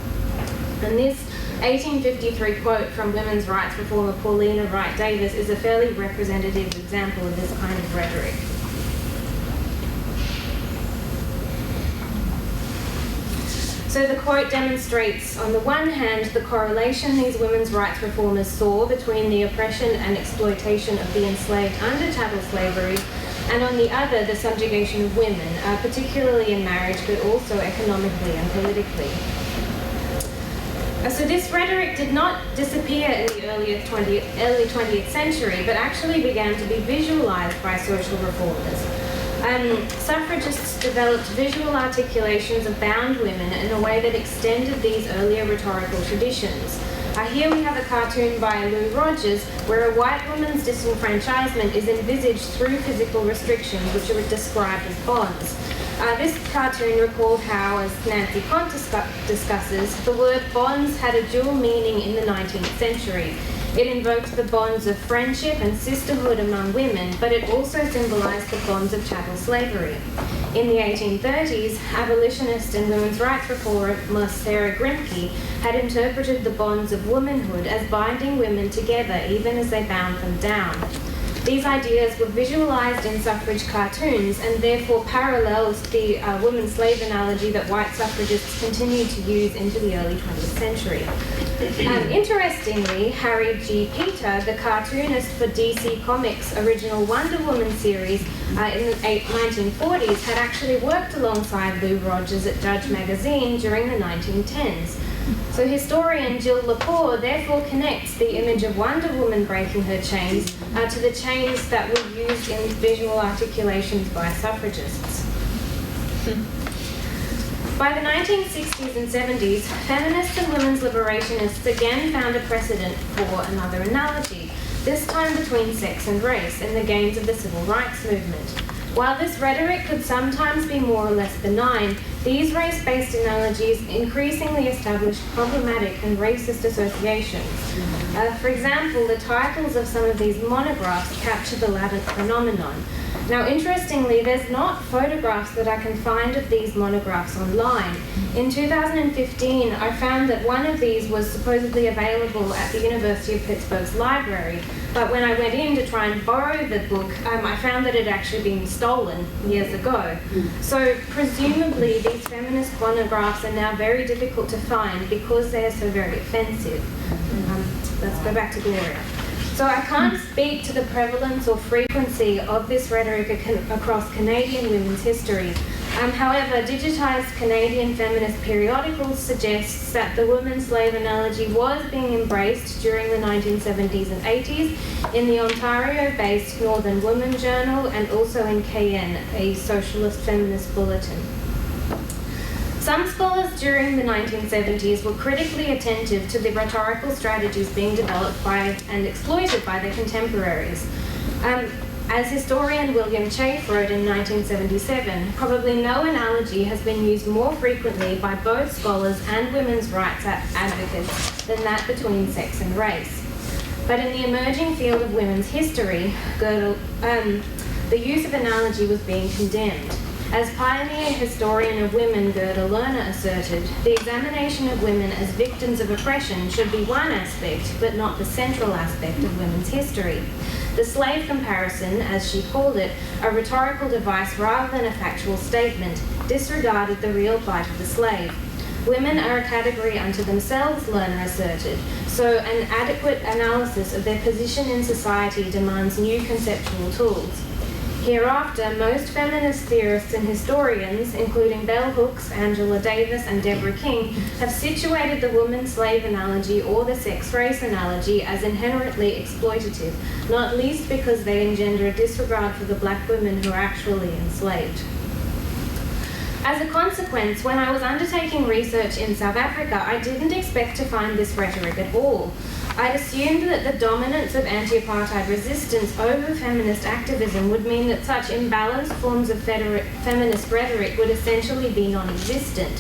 And this 1853 quote from women's rights reformer Paulina Wright Davis is a fairly representative example of this kind of rhetoric. So the quote demonstrates, on the one hand, the correlation these women's rights reformers saw between the oppression and exploitation of the enslaved under chattel slavery, and on the other, the subjugation of women, particularly in marriage, but also economically and politically. So this rhetoric did not disappear in the early 20th century, but actually began to be visualized by social reformers. Suffragists developed visual articulations of bound women in a way that extended these earlier rhetorical traditions. Here we have a cartoon by Lou Rogers where a white woman's disenfranchisement is envisaged through physical restrictions which are described as bonds. This cartoon recalled how, as Nancy Pont discusses, the word bonds had a dual meaning in the 19th century. It invoked the bonds of friendship and sisterhood among women, but it also symbolized the bonds of chattel slavery. In the 1830s, abolitionist and women's rights reformer Sarah Grimke had interpreted the bonds of womanhood as binding women together even as they bound them down. These ideas were visualized in suffrage cartoons and therefore paralleled the woman slave analogy that white suffragists continued to use into the early 20th century. Interestingly, Harry G. Peter, the cartoonist for DC Comics' original Wonder Woman series in the 1940s, had actually worked alongside Lou Rogers at Judge Magazine during the 1910s. So historian Jill Lepore therefore connects the image of Wonder Woman breaking her chains to the chains that were used in visual articulations by suffragists. By the 1960s and 70s, feminists and women's liberationists again found a precedent for another analogy, this time between sex and race in the gains of the civil rights movement. While this rhetoric could sometimes be more or less benign, these race-based analogies increasingly established problematic and racist associations. For example, the titles of some of these monographs capture the latter phenomenon. Now, interestingly, there's not photographs that I can find of these monographs online. In 2015, I found that one of these was supposedly available at the University of Pittsburgh's library, but when I went in to try and borrow the book, I found that it had actually been stolen years ago. So presumably, these feminist monographs are now very difficult to find because they are so very offensive. Let's go back to Gloria. So I can't speak to the prevalence or frequency of this rhetoric across Canadian women's history. However, digitised Canadian feminist periodicals suggests that the woman slave analogy was being embraced during the 1970s and 80s in the Ontario-based Northern Woman Journal and also in KN, a socialist feminist bulletin. Some scholars during the 1970s were critically attentive to the rhetorical strategies being developed by and exploited by their contemporaries. As historian William Chafe wrote in 1977, probably no analogy has been used more frequently by both scholars and women's rights advocates than that between sex and race. But in the emerging field of women's history, the use of analogy was being condemned. As pioneer historian of women Gerda Lerner asserted, the examination of women as victims of oppression should be one aspect, but not the central aspect of women's history. The slave comparison, as she called it, a rhetorical device rather than a factual statement, disregarded the real plight of the slave. Women are a category unto themselves, Lerner asserted, so an adequate analysis of their position in society demands new conceptual tools. Hereafter, most feminist theorists and historians, including Bell Hooks, Angela Davis, and Deborah King, have situated the woman-slave analogy or the sex-race analogy as inherently exploitative, not least because they engender a disregard for the black women who are actually enslaved. As a consequence, when I was undertaking research in South Africa, I didn't expect to find this rhetoric at all. I'd assumed that the dominance of anti-apartheid resistance over feminist activism would mean that such imbalanced forms of feminist rhetoric would essentially be non-existent.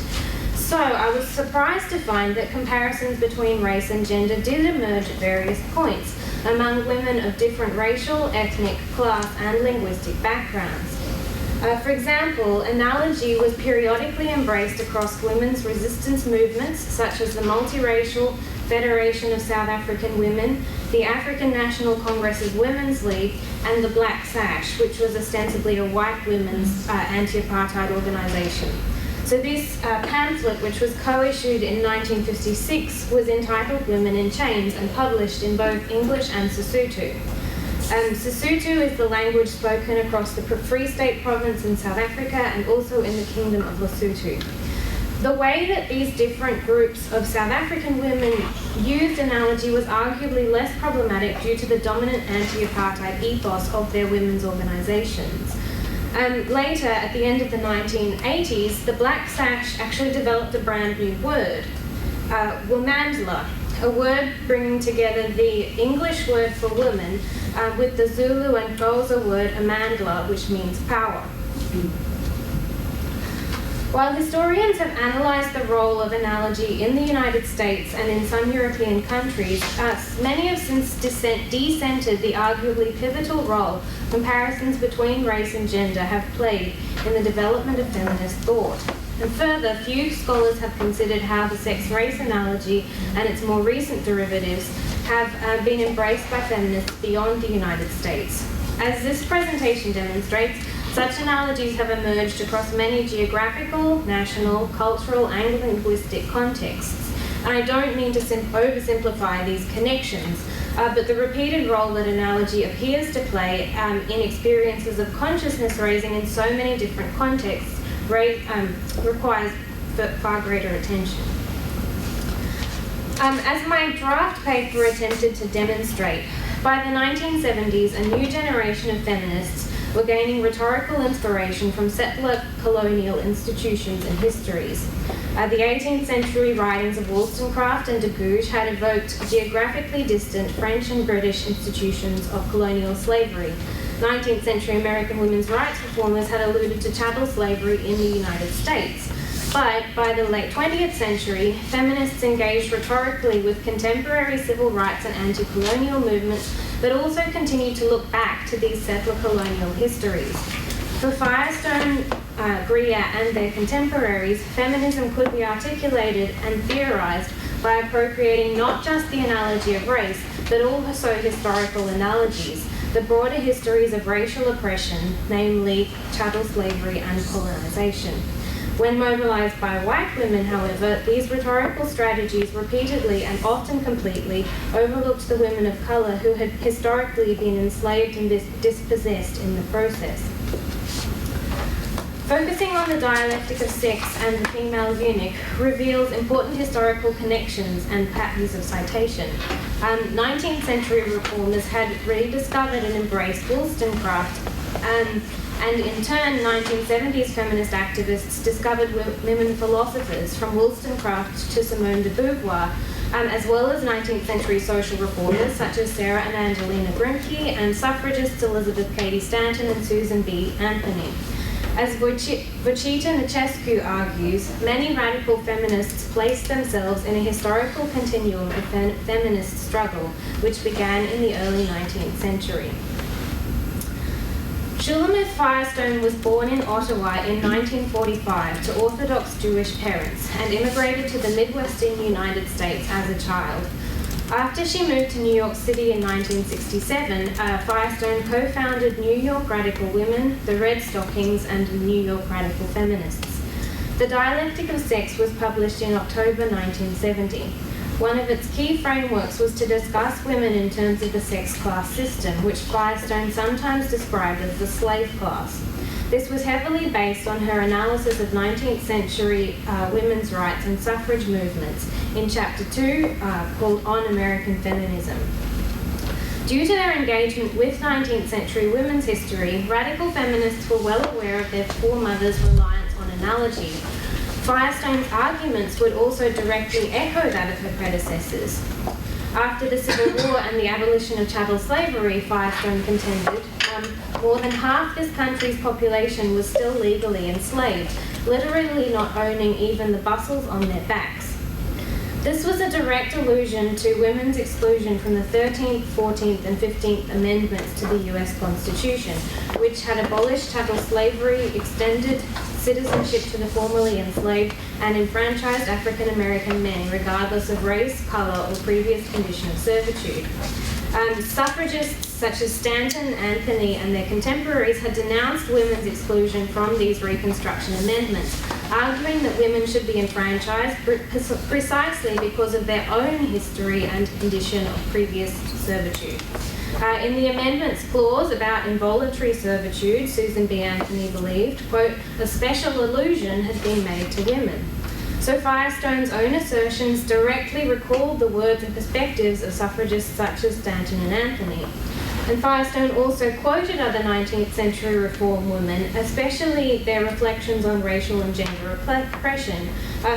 So I was surprised to find that comparisons between race and gender did emerge at various points among women of different racial, ethnic, class, and linguistic backgrounds. For example, analogy was periodically embraced across women's resistance movements such as the multiracial Federation of South African Women, the African National Congress's Women's League, and the Black Sash, which was ostensibly a white women's anti-apartheid organisation. So this pamphlet, which was co-issued in 1956, was entitled Women in Chains and published in both English and Sesotho. Sesotho is the language spoken across the Free State province in South Africa and also in the Kingdom of Lesotho. The way that these different groups of South African women used analogy was arguably less problematic due to the dominant anti-apartheid ethos of their women's organisations. Later, at the end of the 1980s, the Black Sash actually developed a brand new word, womandla, a word bringing together the English word for woman with the Zulu and Xhosa word amandla, which means power. While historians have analysed the role of analogy in the United States and in some European countries, many have since de-centred the arguably pivotal role comparisons between race and gender have played in the development of feminist thought. And further, few scholars have considered how the sex-race analogy and its more recent derivatives have been embraced by feminists beyond the United States. As this presentation demonstrates, such analogies have emerged across many geographical, national, cultural, and linguistic contexts. And I don't mean to oversimplify these connections, but the repeated role that analogy appears to play in experiences of consciousness raising in so many different contexts requires far greater attention. As my draft paper attempted to demonstrate, by the 1970s, a new generation of feminists were gaining rhetorical inspiration from settler colonial institutions and histories. The 18th century writings of Wollstonecraft and de Gouges had evoked geographically distant French and British institutions of colonial slavery. 19th century American women's rights reformers had alluded to chattel slavery in the United States. But by the late 20th century, feminists engaged rhetorically with contemporary civil rights and anti-colonial movements, but also continued to look back to these settler colonial histories. For Firestone, Greer, and their contemporaries, feminism could be articulated and theorized by appropriating not just the analogy of race, but also historical analogies, the broader histories of racial oppression, namely chattel slavery and colonization. When mobilized by white women, however, these rhetorical strategies repeatedly and often completely overlooked the women of color who had historically been enslaved and dispossessed in the process. Focusing on the dialectic of sex and the female eunuch reveals important historical connections and patterns of citation. 19th century reformers had rediscovered and embraced Wollstonecraft, and in turn, 1970s feminist activists discovered women philosophers from Wollstonecraft to Simone de Beauvoir, as well as 19th century social reformers such as Sarah and Angelina Grimke and suffragists Elizabeth Cady Stanton and Susan B. Anthony. As Vojtita Necescu argues, many radical feminists place themselves in a historical continuum of feminist struggle, which began in the early 19th century. Shulamith Firestone was born in Ottawa in 1945 to Orthodox Jewish parents and immigrated to the Midwestern United States as a child. After she moved to New York City in 1967, Firestone co-founded New York Radical Women, the Red Stockings, and the New York Radical Feminists. The Dialectic of Sex was published in October 1970. One of its key frameworks was to discuss women in terms of the sex class system, which Firestone sometimes described as the slave class. This was heavily based on her analysis of 19th century women's rights and suffrage movements in Chapter 2, called On American Feminism. Due to their engagement with 19th century women's history, radical feminists were well aware of their foremothers' reliance on analogy. Firestone's arguments would also directly echo that of her predecessors. After the Civil War and the abolition of chattel slavery, Firestone contended, more than half this country's population was still legally enslaved, literally not owning even the bustles on their backs. This was a direct allusion to women's exclusion from the 13th, 14th, and 15th Amendments to the US Constitution, which had abolished chattel slavery, extended citizenship to the formerly enslaved, and enfranchised African American men regardless of race, colour, or previous condition of servitude. Suffragists such as Stanton, Anthony, and their contemporaries had denounced women's exclusion from these Reconstruction amendments, arguing that women should be enfranchised precisely because of their own history and condition of previous servitude. In the amendments clause about involuntary servitude, Susan B. Anthony believed, quote, a special allusion had been made to women. So Firestone's own assertions directly recalled the words and perspectives of suffragists such as Stanton and Anthony. And Firestone also quoted other 19th century reform women, especially their reflections on racial and gender oppression,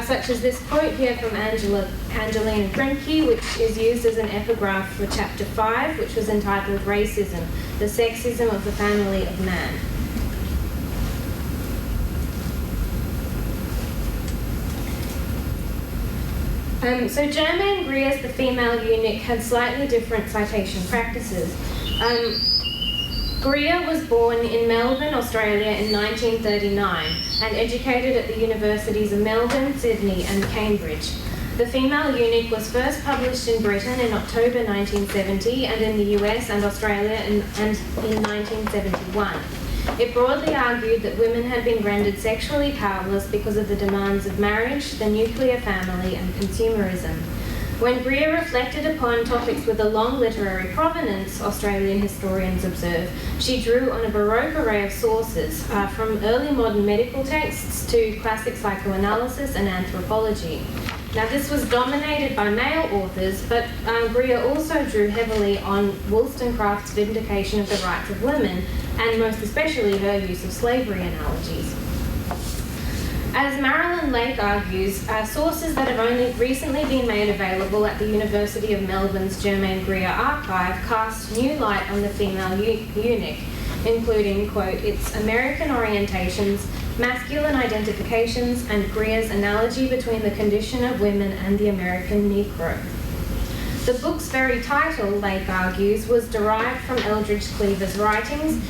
such as this quote here from Angelina Kremke, which is used as an epigraph for Chapter 5, which was entitled Racism, the Sexism of the Family of Man. So Germaine Greer's The Female Eunuch had slightly different citation practices. Greer was born in Melbourne, Australia in 1939 and educated at the universities of Melbourne, Sydney and Cambridge. The Female Eunuch was first published in Britain in October 1970 and in the US and Australia in 1971. It broadly argued that women had been rendered sexually powerless because of the demands of marriage, the nuclear family, and consumerism. When Greer reflected upon topics with a long literary provenance, Australian historians observe, she drew on a baroque array of sources, from early modern medical texts to classic psychoanalysis and anthropology. Now, this was dominated by male authors, but Greer also drew heavily on Wollstonecraft's vindication of the rights of women, and most especially her use of slavery analogies. As Marilyn Lake argues, sources that have only recently been made available at the University of Melbourne's Germaine Greer archive cast new light on the female eunuch, including, quote, its American orientations, masculine identifications, and Greer's analogy between the condition of women and the American Negro. The book's very title, Lake argues, was derived from Eldridge Cleaver's writings,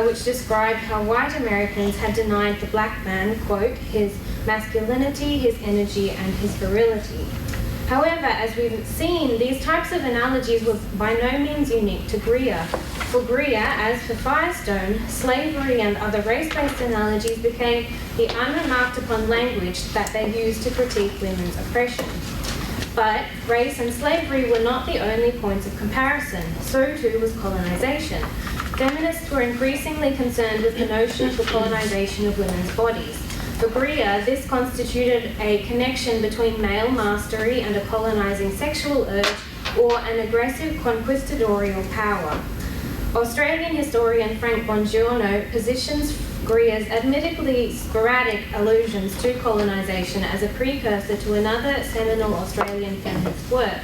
which described how white Americans had denied the black man, quote, his masculinity, his energy, and his virility. However, as we've seen, these types of analogies were by no means unique to Greer. For Greer, as for Firestone, slavery and other race-based analogies became the unremarked upon language that they used to critique women's oppression. But race and slavery were not the only points of comparison. So too was colonization. Feminists were increasingly concerned with the notion of the colonization of women's bodies. For Greer, this constituted a connection between male mastery and a colonizing sexual urge or an aggressive conquistadorial power. Australian historian Frank Bongiorno positions Greer's admittedly sporadic allusions to colonisation as a precursor to another seminal Australian feminist work,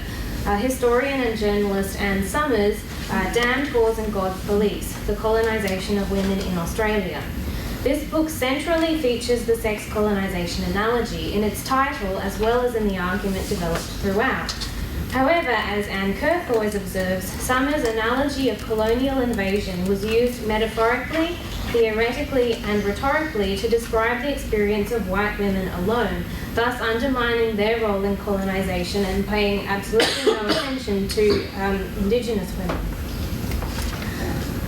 historian and journalist Anne Summers' Damned Whores and God's Police, The Colonisation of Women in Australia. This book centrally features the sex colonization analogy in its title as well as in the argument developed throughout. However, as Anne Kerthawes observes, Summers' analogy of colonial invasion was used metaphorically, theoretically, and rhetorically to describe the experience of white women alone, thus undermining their role in colonization and paying absolutely no attention to indigenous women.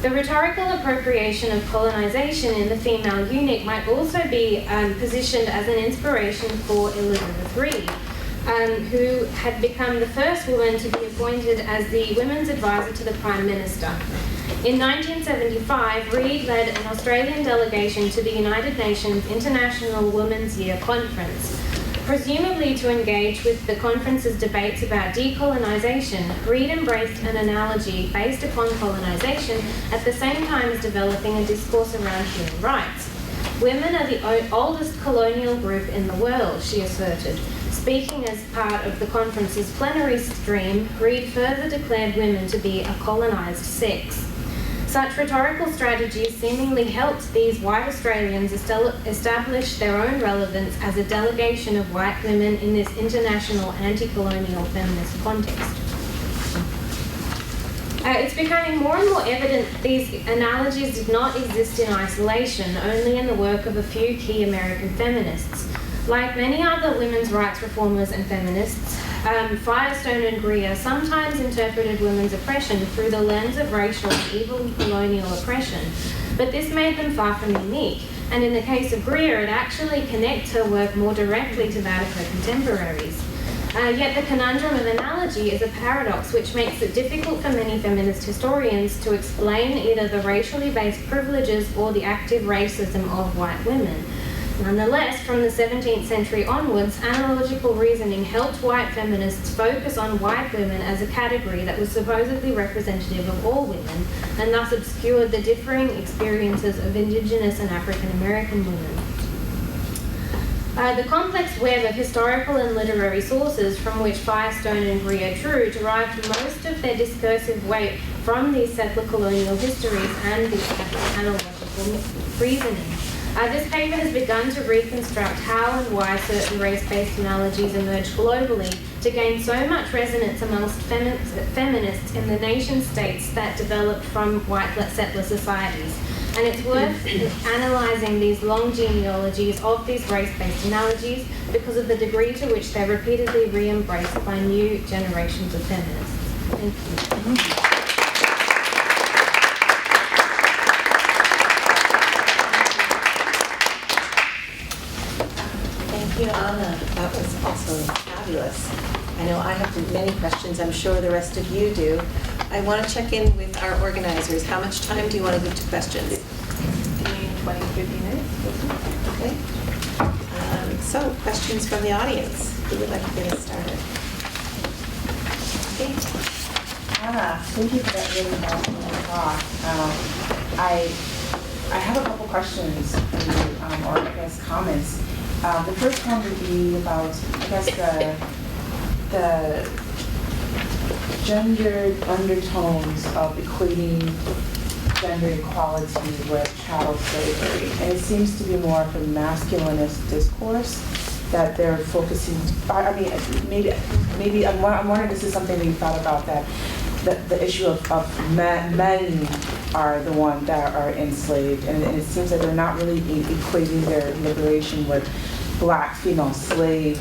The rhetorical appropriation of colonization in the female eunuch might also be positioned as an inspiration for Elizabeth Reed, who had become the first woman to be appointed as the women's advisor to the Prime Minister. In 1975, Reed led an Australian delegation to the United Nations International Women's Year Conference. Presumably to engage with the conference's debates about decolonisation, Reed embraced an analogy based upon colonisation at the same time as developing a discourse around human rights. Women are the oldest colonial group in the world, she asserted. Speaking as part of the conference's plenary stream, Reed further declared women to be a colonised sex. Such rhetorical strategies seemingly helped these white Australians establish their own relevance as a delegation of white women in this international anti-colonial feminist context. It's becoming more and more evident that these analogies did not exist in isolation, only in the work of a few key American feminists. Like many other women's rights reformers and feminists, Firestone and Greer sometimes interpreted women's oppression through the lens of racial and even colonial oppression, but this made them far from unique, and in the case of Greer, it actually connects her work more directly to that of her contemporaries. Yet the conundrum of analogy is a paradox which makes it difficult for many feminist historians to explain either the racially based privileges or the active racism of white women. Nonetheless, from the 17th century onwards, analogical reasoning helped white feminists focus on white women as a category that was supposedly representative of all women, and thus obscured the differing experiences of Indigenous and African American women. The complex web of historical and literary sources from which Firestone and Greer drew derived most of their discursive weight from these settler colonial histories and this analogical reasoning. This paper has begun to reconstruct how and why certain race-based analogies emerged globally to gain so much resonance amongst feminists in the nation-states that developed from white settler societies. And it's worth analysing these long genealogies of these race-based analogies because of the degree to which they're repeatedly re-embraced by new generations of feminists. Thank you. Thank you, Anna. That was also fabulous. I know I have many questions. I'm sure the rest of you do. I want to check in with our organizers. How much time do you want to give to questions? 20, 50 minutes. Okay. So, questions from the audience. Who would like to get us started? Okay. Anna, thank you for that really wonderful talk. I have a couple questions for you, or I guess comments. The first one would be about, I guess, the gendered undertones of equating gender equality with chattel slavery. And it seems to be more of a masculinist discourse that they're focusing, I mean, maybe I'm wondering if this is something that you thought about, that the issue of men are the ones that are enslaved, and it seems that they're not really equating their liberation with black female slave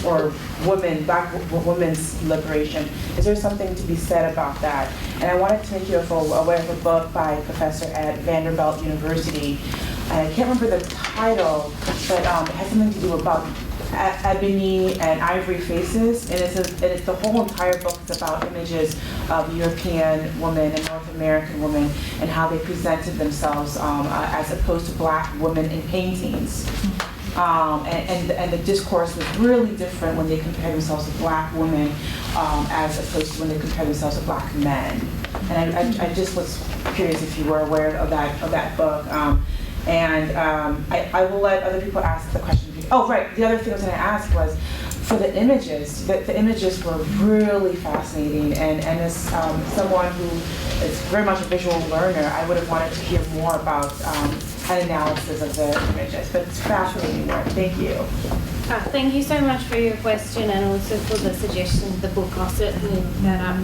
or black women's liberation. Is there something to be said about that? And I wanted to make you aware of a book by a professor at Vanderbilt University. And I can't remember the title, but it has something to do about ebony and ivory faces, and it's the whole entire book is about images of European women and North American women and how they presented themselves as opposed to black women in paintings. And the discourse was really different when they compared themselves to black women as opposed to when they compared themselves to black men. And I just was curious if you were aware of that book. I will let other people ask the question. Oh, right. The other thing I was going to ask was, for the images. The images were really fascinating, and as someone who is very much a visual learner, I would have wanted to hear more about an analysis of the images, but it's fascinating work. Thank you. Thank you so much for your question and also for the suggestion of the book. I'll certainly look that up.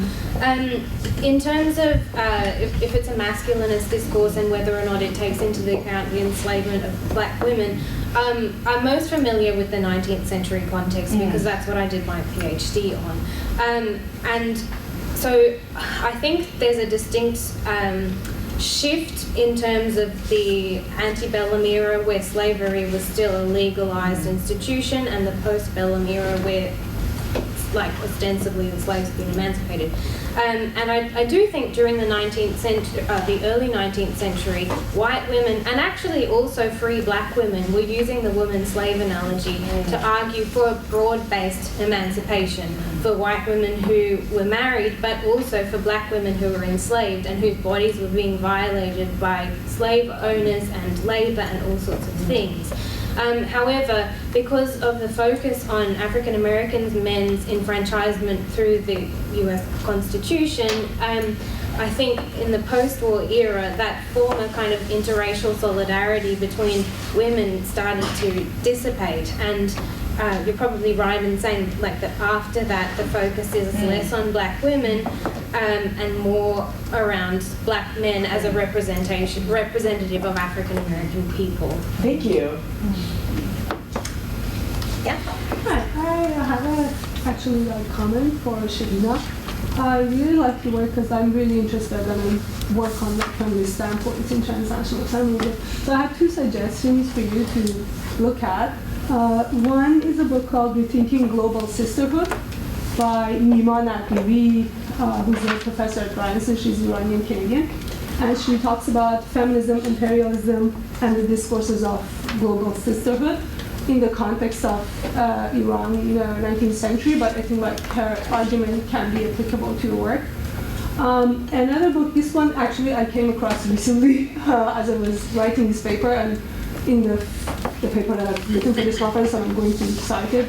In terms of if it's a masculinist discourse and whether or not it takes into account the enslavement of black women, I'm most familiar with the 19th century context because that's what I did my PhD on. And so I think there's a distinct shift in terms of the antebellum era where slavery was still a legalized institution and the postbellum era where like ostensibly the slaves being emancipated. And I do think during the 19th century, the early 19th century, white women, and actually also free black women, were using the woman slave analogy to argue for a broad-based emancipation for white women who were married, but also for black women who were enslaved and whose bodies were being violated by slave owners and labor and all sorts of things. However, because of the focus on African Americans' men's enfranchisement through the US Constitution, I think in the post-war era, that former kind of interracial solidarity between women started to dissipate. And you're probably right in saying like that after that, the focus is less on black women and more around black men as a representative of African American people. Thank you. Yeah. Hi, I have actually a comment for Sharina. I really like your work because I'm really interested in work on the feminist standpoints in transnational feminism. So I have two suggestions for you to look at. One is a book called Rethinking Global Sisterhood by Nima Naqvi, who's a professor at Ryerson. She's Iranian Canadian. And she talks about feminism, imperialism, and the discourses of global sisterhood in the context of Iran in the 19th century, but I think like her argument can be applicable to your work. Another book, this one actually I came across recently as I was writing this paper, and in the paper that I've written for this conference, I'm going to cite it.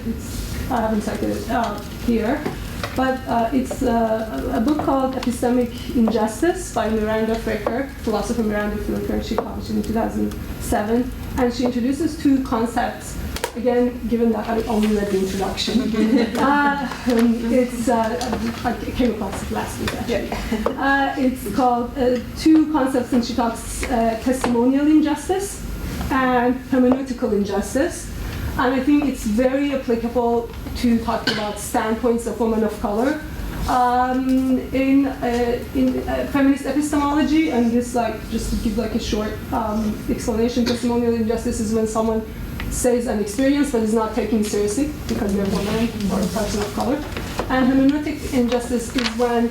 I haven't cited it here. But it's a book called Epistemic Injustice by Miranda Fricker, philosopher Miranda Fricker. She published it in 2007. And she introduces two concepts. Again, given that I only read the introduction, I came across it last week actually. It's called two concepts, and she talks testimonial injustice and hermeneutical injustice. And I think it's very applicable to talk about standpoints of women of color in feminist epistemology. And this, like, just to give like a short explanation, testimonial injustice is when someone says an experience but is not taken seriously because they're a woman or a person of color. And hermeneutic injustice is when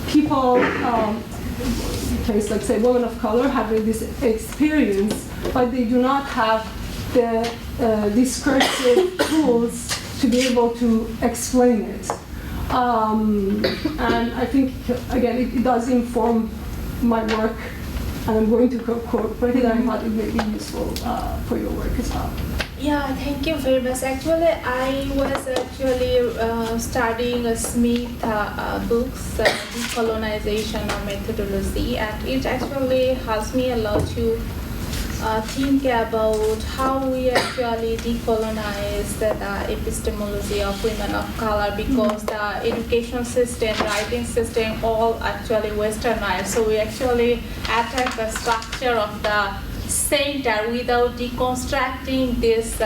people, in case like say women of color, have this experience, but they do not have the discursive tools to be able to explain it. And I think, again, it does inform my work, and I'm going to quote it, and I thought it may be useful for your work as well. Yeah, thank you very much. Actually, I was actually studying Smith books, Decolonization or Methodology, and it actually helps me a lot to think about how we actually decolonize the epistemology of women of color, because the education system, writing system, all actually westernized. So we actually attack the structure of the center without deconstructing this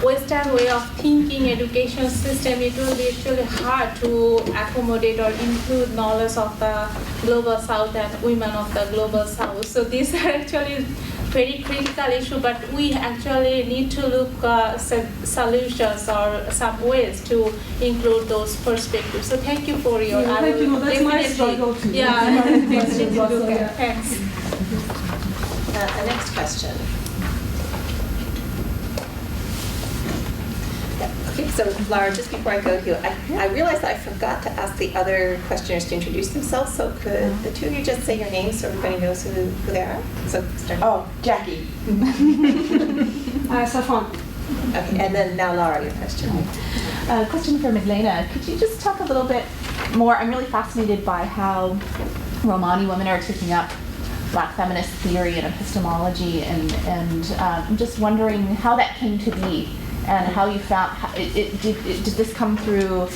Western way of thinking education system. It will be actually hard to accommodate or include knowledge of the global south and women of the global south. So these are actually very critical issue, but we actually need to look solutions or some ways to include those perspectives. So thank you for your. Yeah, thank you. That's my struggle too. Yeah, thanks. The next question. Okay, so Laura, just before I go to you, I realized I forgot to ask the other questioners to introduce themselves, so could the two of you just say your names so everybody knows who they are? So, start. Oh, Jackie. Safwan. Okay, and then now Laura, your question. Question for Magdalena. Could you just talk a little bit more? I'm really fascinated by how Romani women are taking up Black feminist theory and epistemology, and I'm just wondering how that came to be and how you found, did this come through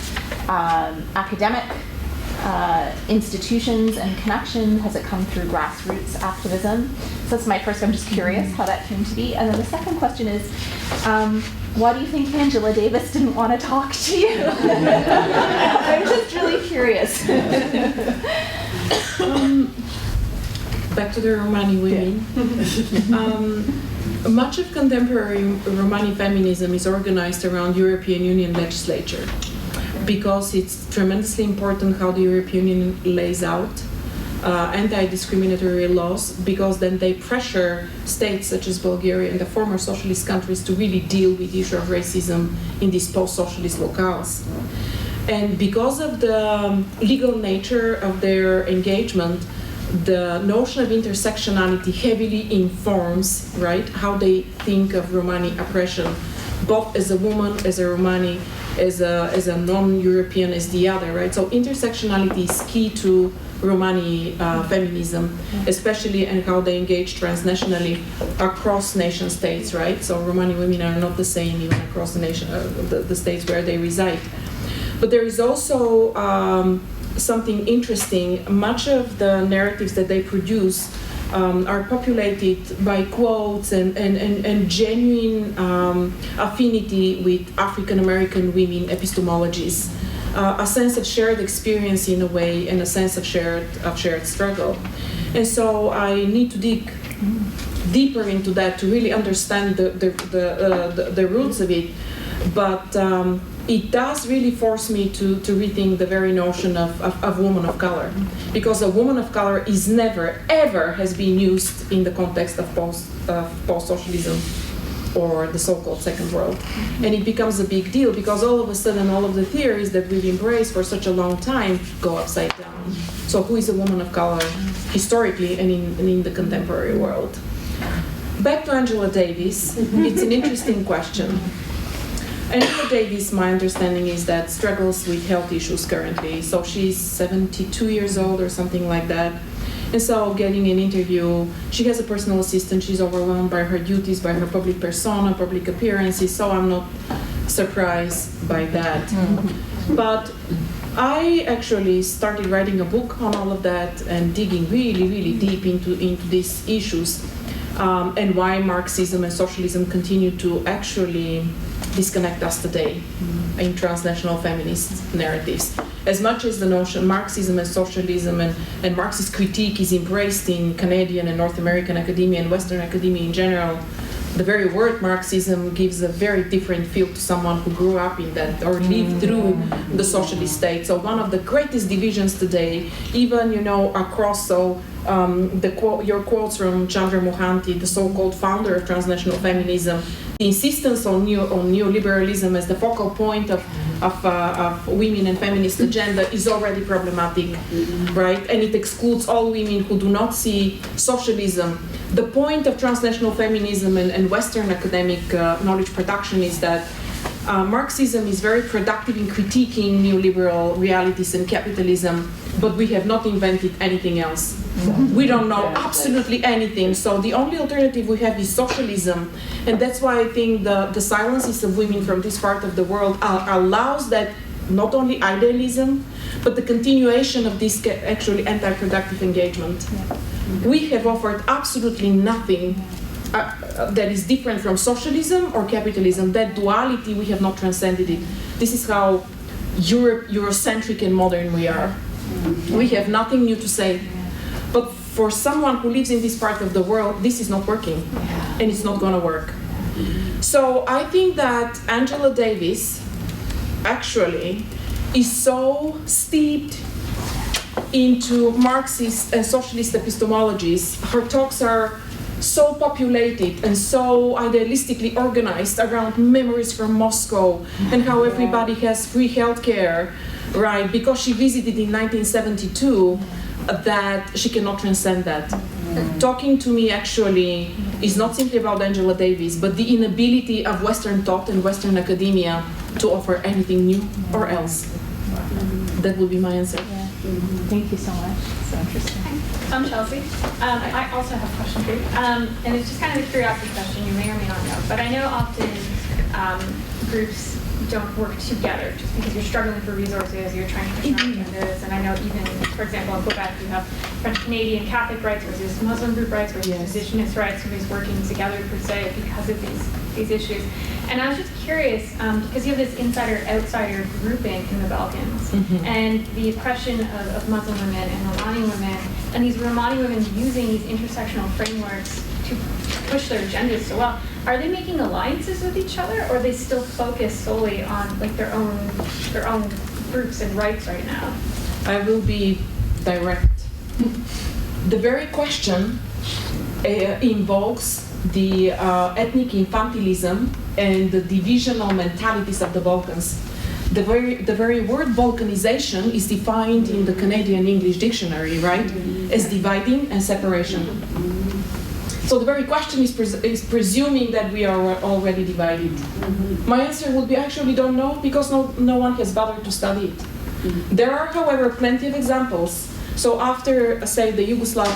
academic institutions and connections? Has it come through grassroots activism? So that's my first, I'm just curious how that came to be. And then the second question is, why do you think Angela Davis didn't want to talk to you? I'm just really curious. Back to the Romani women. Much of contemporary Romani feminism is organized around European Union legislature, because it's tremendously important how the European Union lays out anti-discriminatory laws, because then they pressure states such as Bulgaria and the former socialist countries to really deal with the issue of racism in these post-socialist locales. And because of the legal nature of their engagement, the notion of intersectionality heavily informs, right, how they think of Romani oppression, both as a woman, as a Romani, as a non-European, as the other, right? So intersectionality is key to Romani feminism, especially in how they engage transnationally across nation states, right? So Romani women are not the same even across the nation, the states where they reside. But there is also something interesting. Much of the narratives that they produce are populated by quotes and genuine affinity with African American women epistemologies, a sense of shared experience in a way, and a sense of shared struggle. And so I need to dig deeper into that to really understand the roots of it. But it does really force me to rethink the very notion of woman of color, because a woman of color is never, ever has been used in the context of post-socialism or the so-called second world. And it becomes a big deal because all of a sudden all of the theories that we've embraced for such a long time go upside down. So who is a woman of color historically and in the contemporary world? Back to Angela Davis, it's an interesting question. Angela Davis, my understanding is that struggles with health issues currently. So she's 72 years old or something like that. And so getting an interview, she has a personal assistant, she's overwhelmed by her duties, by her public persona, public appearances, so I'm not surprised by that. But I actually started writing a book on all of that and digging really, really deep into these issues, and why Marxism and socialism continue to actually disconnect us today in transnational feminist narratives. As much as the notion Marxism and socialism and Marxist critique is embraced in Canadian and North American academia and Western academia in general, the very word Marxism gives a very different feel to someone who grew up in that or lived through the socialist state. So one of the greatest divisions today, even across, your quotes from Chandra Mohanty, the so-called founder of transnational feminism, the insistence on neoliberalism as the focal point of women and feminist agenda is already problematic, right? And it excludes all women who do not see socialism. The point of transnational feminism and Western academic knowledge production is that Marxism is very productive in critiquing neoliberal realities and capitalism, but we have not invented anything else. We don't know absolutely anything. So the only alternative we have is socialism. And that's why I think the silences of women from this part of the world allows that not only idealism, but the continuation of this actually anti-productive engagement. We have offered absolutely nothing that is different from socialism or capitalism. That duality, we have not transcended it. This is how Eurocentric and modern we are. We have nothing new to say. But for someone who lives in this part of the world, this is not working, and it's not going to work. So I think that Angela Davis actually is so steeped into Marxist and socialist epistemologies. Her talks are so populated and so idealistically organized around memories from Moscow and how everybody has free healthcare, right? Because she visited in 1972, that she cannot transcend that. talking to me actually is not simply about Angela Davis, but the inability of Western thought and Western academia to offer anything new or else. That would be my answer. Yeah. Thank you so much. So interesting. I'm Chelsea. I also have a question for you. And it's just kind of a curiosity question, you may or may not know. But I know often groups don't work together just because you're struggling for resources, you're trying to push on agendas. And I know even, for example, in Quebec, you have French-Canadian Catholic rights versus Muslim group rights versus Indigenous rights, who's working together per se because of these issues. And I was just curious, because you have this insider-outsider grouping in the Balkans, and the oppression of Muslim women and Romani women, and these Romani women using these intersectional frameworks to push their agendas so well. Are they making alliances with each other, or are they still focused solely on like their own groups and rights right now? I will be direct. The very question invokes the ethnic infantilism and the divisional mentalities of the Balkans. The very word balkanization is defined in the Canadian English Dictionary, right, as dividing and separation. So the very question is presuming that we are already divided. My answer would be actually don't know, because no one has bothered to study it. There are, however, plenty of examples. So after, say, the Yugoslav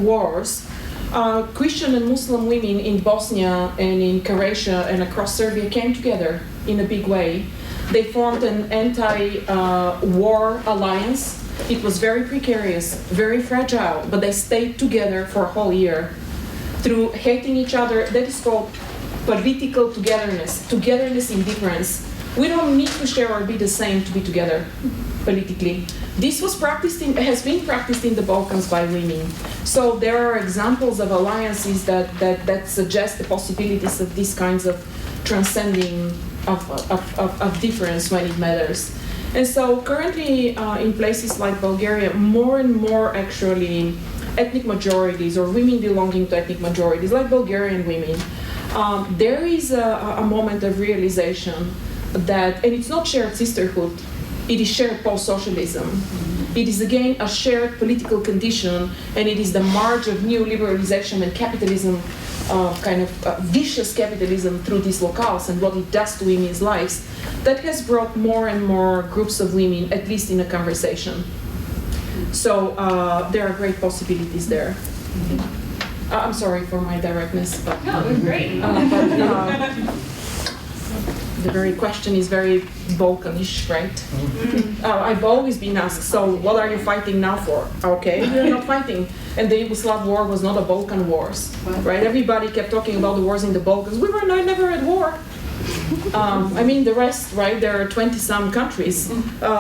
wars, Christian and Muslim women in Bosnia and in Croatia and across Serbia came together in a big way. They formed an anti-war alliance. It was very precarious, very fragile, but they stayed together for a whole year through hating each other. That is called political togetherness in difference. We don't need to share or be the same to be together politically. This has been practiced in the Balkans by women. So there are examples of alliances that suggest the possibilities of these kinds of transcending of difference when it matters. And so currently in places like Bulgaria, more and more actually ethnic majorities or women belonging to ethnic majorities, like Bulgarian women, there is a moment of realization that, and it's not shared sisterhood, it is shared post-socialism. It is again a shared political condition, and it is the march of neoliberalism and capitalism, vicious capitalism through these locales and what it does to women's lives, that has brought more and more groups of women, at least in a conversation. So there are great possibilities there. I'm sorry for my directness, but no, it was great. The very question is very Balkanish, right? I've always been asked, so what are you fighting now for? Okay, we're not fighting. And the Yugoslav war was not a Balkan wars, right? Everybody kept talking about the wars in the Balkans. We were never at war. The rest, right? There are 20-some countries.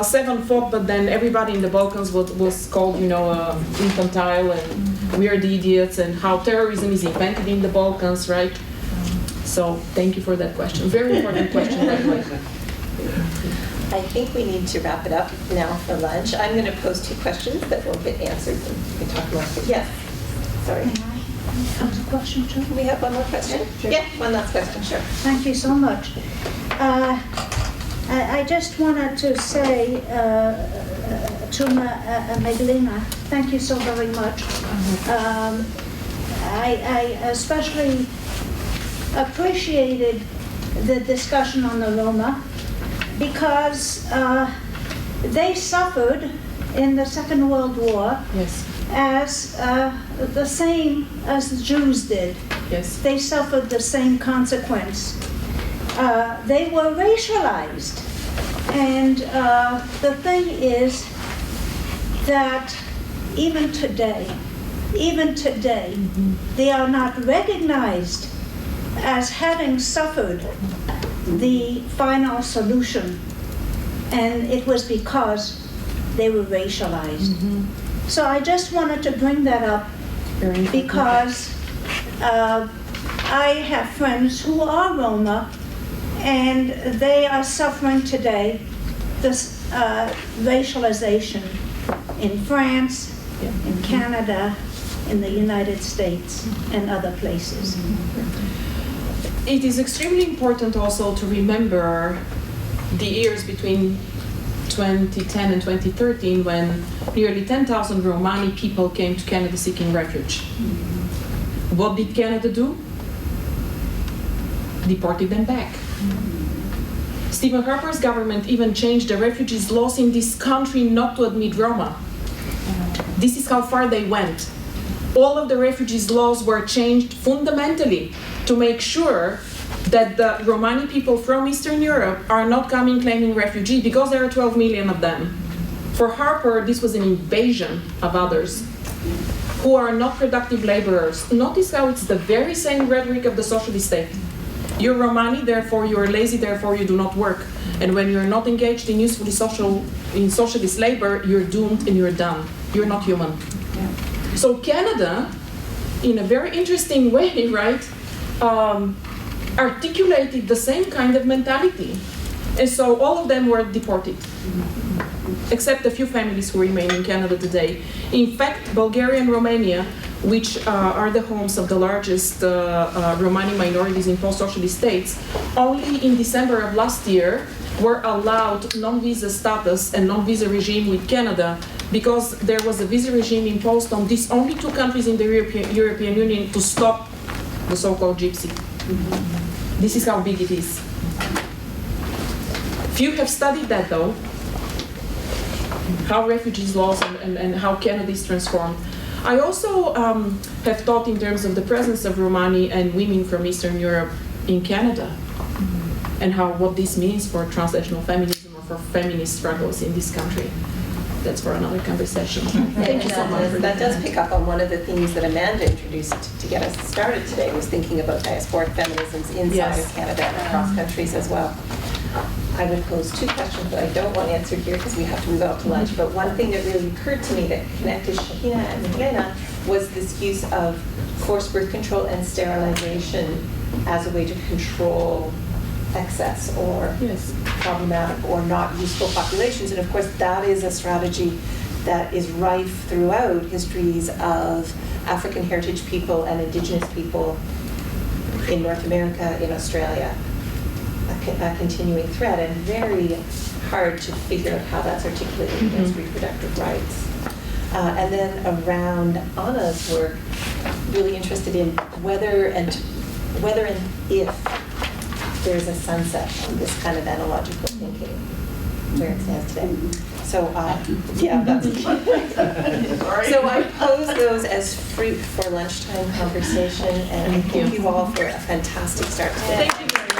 7 fought, but then everybody in the Balkans was called, infantile and weird idiots, and how terrorism is invented in the Balkans, right? So thank you for that question. Very important question, by the way. I think we need to wrap it up now for lunch. I'm going to pose 2 questions that will get answered. We can talk more. Yes. Sorry. Have a question too? We have one more question? Sure. Yeah, one last question, sure. Thank you so much. I just wanted to say to Magdalena, thank you so very much. I especially appreciated the discussion on the Roma because they suffered in the Second World War as the same as the Jews did. Yes. They suffered the same consequence. They were racialized. And the thing is that even today, they are not recognized as having suffered the final solution. And it was because they were racialized. So I just wanted to bring that up because I have friends who are Roma, and they are suffering today this racialization in France, in Canada, in the United States, and other places. It is extremely important also to remember the years between 2010 and 2013 when nearly 10,000 Romani people came to Canada seeking refuge. What did Canada do? Deported them back. Stephen Harper's government even changed the refugees laws in this country not to admit Roma. This is how far they went. All of the refugees laws were changed fundamentally to make sure that the Romani people from Eastern Europe are not coming claiming refugee because there are 12 million of them. For Harper, this was an invasion of others who are not productive laborers. Notice how it's the very same rhetoric of the socialist state. You're Romani, therefore you're lazy, therefore you do not work. And when you're not engaged in usefully socialist labor, you're doomed and you're done. You're not human. Yeah. So Canada, in a very interesting way, right, articulated the same kind of mentality. And so all of them were deported, except a few families who remain in Canada today. In fact, Bulgaria and Romania, which are the homes of the largest Romani minorities in post-socialist states, only in December of last year were allowed non-visa status and non-visa regime with Canada because there was a visa regime imposed on these only two countries in the European Union to stop the so-called gypsy. This is how big it is. Few have studied that though, how refugees laws and how Canada is transformed. I also have thought in terms of the presence of Romani and women from Eastern Europe in Canada and what this means for transnational feminism or for feminist struggles in this country. That's for another conversation. Thank you so much. That does pick up on one of the themes that Amanda introduced to get us started today, was thinking about diasporic feminisms inside of Canada and across countries as well. I would pose two questions that I don't want answered here because we have to move out to lunch, but one thing that really occurred to me that connected Shahina and Milena was this use of forced birth control and sterilization as a way to control excess or problematic or not useful populations. And of course, that is a strategy that is rife throughout histories of African heritage people and indigenous people in North America, in Australia. A continuing threat, and very hard to figure out how that's articulated against reproductive rights. And then around Anna's work, really interested in whether and if there's a sunset on this kind of analogical thinking where it stands today. So so I pose those as fruit for lunchtime conversation, and I thank you all for a fantastic start today. Thank you very much.